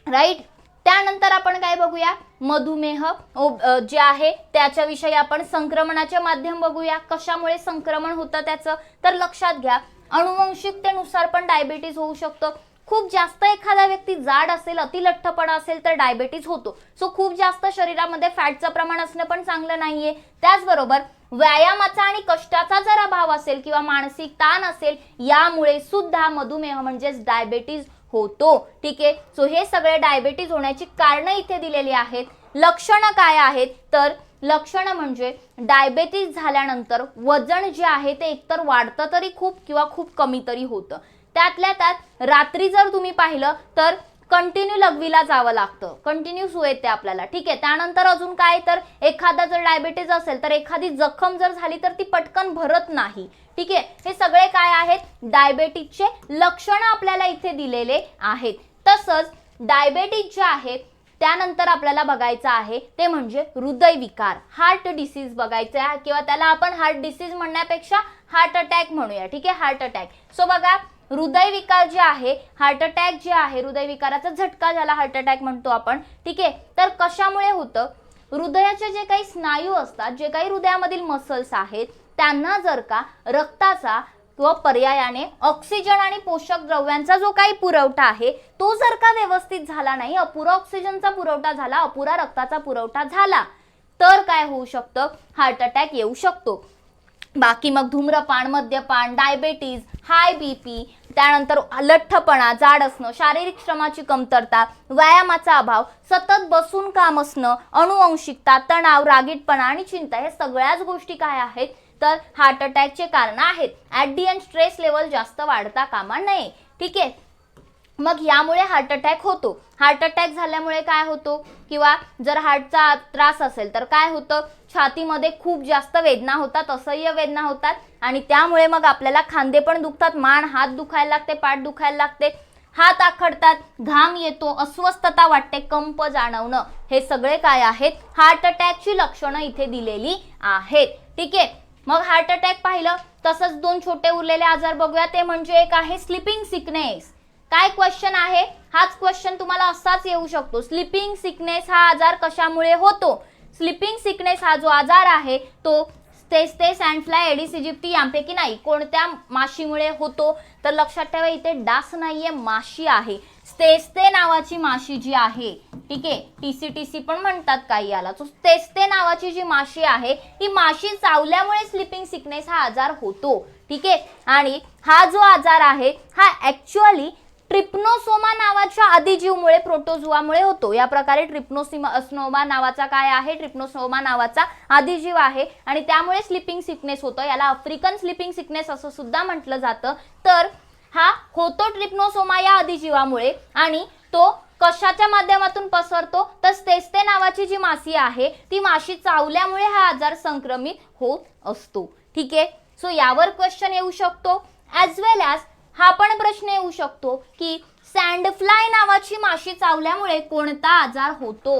राईट. त्यानंतर आपण काय बघूया, मधुमेह जे आहे त्याच्याविषयी आपण संक्रमणाचे माध्यम बघूया. कशामुळे संक्रमण होतं त्याचं, तर लक्षात घ्या, अनुवंशिकतेनुसार पण डायबिटीज होऊ शकतं. खूप जास्त एखादा व्यक्ती जाड असेल, अतिलठ्ठपणा असेल तर डायबिटीज होतो. सो खूप जास्त शरीरामध्ये फॅटचं प्रमाण असणं पण चांगलं नाहीये. त्याचबरोबर व्यायामाचा आणि कष्टाचा जर अभाव असेल किंवा मानसिक ताण असेल, यामुळे सुद्धा मधुमेह म्हणजेच डायबिटीज होतो, ठीक आहे. सो हे सगळे डायबिटीज होण्याची कारणं इथे दिलेली आहेत. लक्षणं काय आहेत, तर लक्षणं म्हणजे डायबिटीज झाल्यानंतर वजन जे आहे ते एकतर वाढतं तरी खूप किंवा खूप कमी तरी होतं. त्यातल्या त्यात रात्री जर तुम्ही पाहिलं तर कंटिन्यू लघवीला जावं लागतं, कंटिन्यू सू येते आपल्याला, ठीक आहे. त्यानंतर अजून काय, तर एखादा जर डायबिटीज असेल तर एखादी जखम जर झाली तर ती पटकन भरत नाही, ठीक आहे. हे सगळे काय आहेत, डायबिटीजचे लक्षणं आपल्याला इथे दिलेले आहेत. तसंच डायबिटीज जे आहे त्यानंतर आपल्याला बघायचं आहे ते म्हणजे हृदयविकार, हार्ट डिसीज बघायचं आहे, किंवा त्याला आपण हार्ट डिसीज म्हणण्यापेक्षा हार्ट अटॅक म्हणूया, ठीक आहे, हार्ट अटॅक. सो बघा, हृदयविकार जे आहे, हार्ट अटॅक जे आहे, हृदयविकाराचा झटका ज्याला हार्ट अटॅक म्हणतो आपण, ठीक आहे. तर कशामुळे होतं, हृदयाचे जे काही स्नायू असतात, जे काही हृदयामधील मसल्स आहेत, त्यांना जर का रक्ताचा किंवा पर्यायाने ऑक्सिजन आणि पोषक द्रव्यांचा जो काही पुरवठा आहे तो जर का व्यवस्थित झाला नाही, अपुरा ऑक्सिजनचा पुरवठा झाला, अपुरा रक्ताचा पुरवठा झाला, तर काय होऊ शकतं, हार्ट अटॅक येऊ शकतो. बाकी मग धूम्रपान, मद्यपान, डायबिटीज, हाय बीपी, त्यानंतर लठ्ठपणा, जाड असणं, शारीरिक श्रमाची कमतरता, व्यायामाचा अभाव, सतत बसून काम असणं, अनुवंशिकता, तणाव, रागीटपणा आणि चिंता, हे सगळ्याच गोष्टी काय आहेत, तर हार्ट अटॅकचे कारण आहेत. At the end stress level जास्त वाढता कामा नये, ठीक आहे. मग यामुळे हार्ट अटॅक होतो. हार्ट अटॅक झाल्यामुळे काय होतो, किंवा जर हार्टचा त्रास असेल तर काय होतं, छातीमध्ये खूप जास्त वेदना होतात, असह्य वेदना होतात आणि त्यामुळे मग आपल्याला खांदे पण दुखतात, मान हात दुखायला लागते, पाठ दुखायला लागते, हात आखडतात, घाम येतो, अस्वस्थता वाटते, कंप जाणवणं, हे सगळे काय आहेत, हार्ट अटॅकची लक्षणं इथे दिलेली आहेत. ठीक आहे. मग हार्ट अटॅक पाहिलं. तसंच दोन छोटे उरलेले आजार बघूया. ते म्हणजे एक आहे स्लीपिंग सिकनेस. काय क्वेश्चन आहे, हाच क्वेश्चन तुम्हाला असाच येऊ शकतो. स्लीपिंग सिकनेस हा आजार कशामुळे होतो. स्लीपिंग सिकनेस हा जो आजार आहे तो स्तेस्ते, सॅंडफ्लाय, एडिस इजिप्टी यांपैकी नाही. कोणत्या माशीमुळे होतो, तर लक्षात ठेवा इथे डास नाहीये, माशी आहे. स्तेस्ते नावाची माशी जी आहे, ठीक आहे, टीसी पण म्हणतात काही याला. तो स्तेस्ते नावाची जी माशी आहे, ही माशी चावल्यामुळे स्लीपिंग सिकनेस हा आजार होतो. ठीक आहे. आणि हा जो आजार आहे हा ऍक्च्युअली ट्रिप्नोसोमा नावाच्या आदिजीवमुळे, प्रोटोझोआमुळे होतो. या प्रकारे ट्रिप्नोसोमा नावाचा काय आहे, ट्रिप्नोसोमा नावाचा आदिजीव आहे आणि त्यामुळे स्लीपिंग सिकनेस होतं. याला आफ्रिकन स्लीपिंग सिकनेस असं सुद्धा म्हटलं जातं. तर हा होतो ट्रिप्नोसोमा या आदिजीवामुळे आणि तो कशाच्या माध्यमातून पसरतो, तर स्तेस्ते नावाची जी माशी आहे ती माशी चावल्यामुळे हा आजार संक्रमित होत असतो. ठीक आहे. सो यावर क्वेश्चन येऊ शकतो. ॲज वेल ॲज हा पण प्रश्न येऊ शकतो की सँडफ्लाय नावाची माशी चावल्यामुळे कोणता आजार होतो.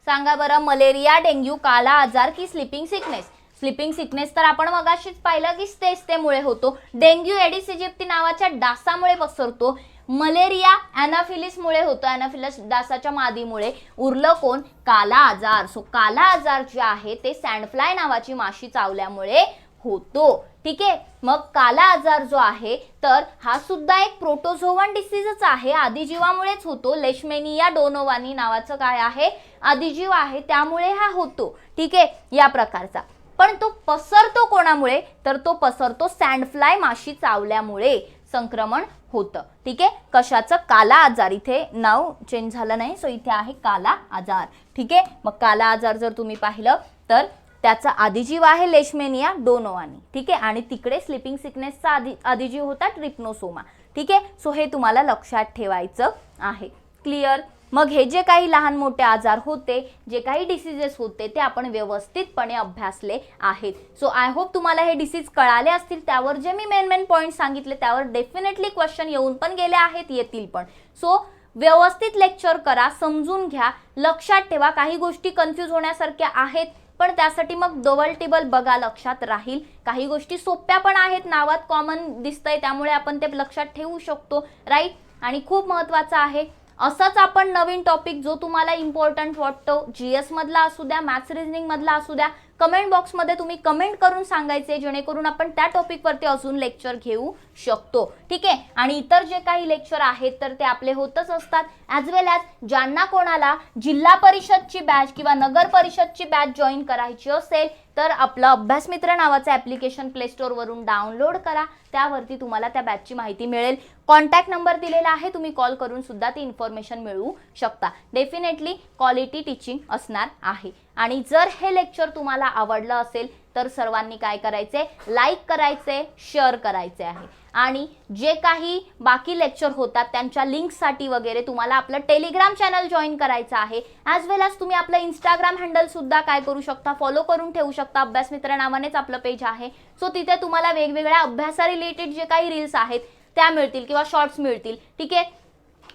सांगा बरं, मलेरिया, डेंग्यू, काला आजार की स्लीपिंग सिकनेस. स्लीपिंग सिकनेस तर आपण मगाशीच पाहिलं की स्तेस्तेमुळे होतो. डेंग्यू एडिस इजिप्ती नावाच्या डासामुळे पसरतो. मलेरिया ॲनाफिलिसमुळे होतो, ॲनाफिलस डासाच्या मादीमुळे. उरलं कोण, काला आजार. सो काला आजार जे आहे ते सँडफ्लाय नावाची माशी चावल्यामुळे होतो. ठीक आहे. मग काला आजार जो आहे तर हा सुद्धा एक प्रोटोझोवन डिसीजच आहे, आदिजीवामुळेच होतो. लेशमेनिया डोनोवानी नावाचं काय आहे, आदिजीव आहे, त्यामुळे हा होतो. ठीक आहे, या प्रकारचा. पण तो पसरतो कोणामुळे, तर तो पसरतो सँडफ्लाय माशी चावल्यामुळे संक्रमण होतं. ठीक आहे. कशाचं, काला आजार. इथे नाव चेंज झालं नाही, सो इथे आहे काला आजार. ठीक आहे. मग काला आजार जर तुम्ही पाहिलं तर त्याचा आदिजीव आहे लेशमेनिया डोनोवानी. ठीक आहे. आणि तिकडे स्लीपिंग सिकनेसचा आदिजीव होता ट्रिप्नोसोमा. ठीक आहे. सो हे तुम्हाला लक्षात ठेवायचं आहे. क्लिअर. मग हे जे काही लहान मोठे आजार होते, जे काही डिसीजेस होते, ते आपण व्यवस्थितपणे अभ्यासले आहेत. सो आय होप तुम्हाला हे डिसीज कळाले असतील. त्यावर जे मी मेन पॉईंट सांगितले त्यावर डेफिनेटली क्वेश्चन येऊन पण गेले आहेत, येतील पण. सो व्यवस्थित लेक्चर करा, समजून घ्या, लक्षात ठेवा. काही गोष्टी कन्फ्यूज होण्यासारख्या आहेत, पण त्यासाठी मग डबल टेबल बघा, लक्षात राहील. काही गोष्टी सोप्या पण आहेत, नावात कॉमन दिसतंय त्यामुळे आपण ते लक्षात ठेवू शकतो. राईट. आणि खूप महत्त्वाचं आहे, असंच आपण नवीन टॉपिक जो तुम्हाला इम्पॉर्टंट वाटतो, जीएस मधला असू द्या, मॅथ्स रिझनिंग मधला असू द्या, कमेंट बॉक्समध्ये तुम्ही कमेंट करून सांगायचे, जेणेकरून आपण त्या टॉपिकवरती अजून लेक्चर घेऊ शकतो. ठीक आहे. आणि इतर जे काही लेक्चर आहेत तर ते आपले होतच असतात. ॲज वेल ॲज ज्यांना कोणाला जिल्हा परिषदची बॅच किंवा नगर परिषदची बॅच जॉईन करायची असेल तर आपलं अभ्यास मित्र नावाचं ॲप्लिकेशन प्ले स्टोअरवरून डाउनलोड करा. त्यावरती तुम्हाला त्या बॅचची माहिती मिळेल. कॉन्टॅक्ट नंबर दिलेला आहे, तुम्ही कॉल करून सुद्धा ती इन्फॉर्मेशन मिळवू शकता. डेफिनेटली क्वालिटी टीचिंग असणार आहे. आणि जर हे लेक्चर तुम्हाला आवडलं असेल तर सर्वांनी काय करायचे, लाईक करायचे, शेअर करायचे आहे. आणि जे काही बाकी लेक्चर होतात त्यांच्या लिंकसाठी वगैरे तुम्हाला आपलं टेलिग्राम चॅनल जॉईन करायचं आहे. ॲज वेल ॲज तुम्ही आपलं इंस्टाग्राम हँडल सुद्धा काय करू शकता, फॉलो करून ठेवू शकता. अभ्यास मित्र नावानेच आपलं पेज आहे. सो तिथे तुम्हाला वेगवेगळ्या अभ्यासा रिलेटेड जे काही रील्स आहेत त्या मिळतील किंवा शॉर्ट्स मिळतील. ठीक आहे.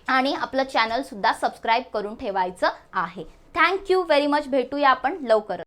आणि आपलं चॅनल सुद्धा सबस्क्राईब करून ठेवायचं आहे. Thank you very much. भेटूया आपण लवकर.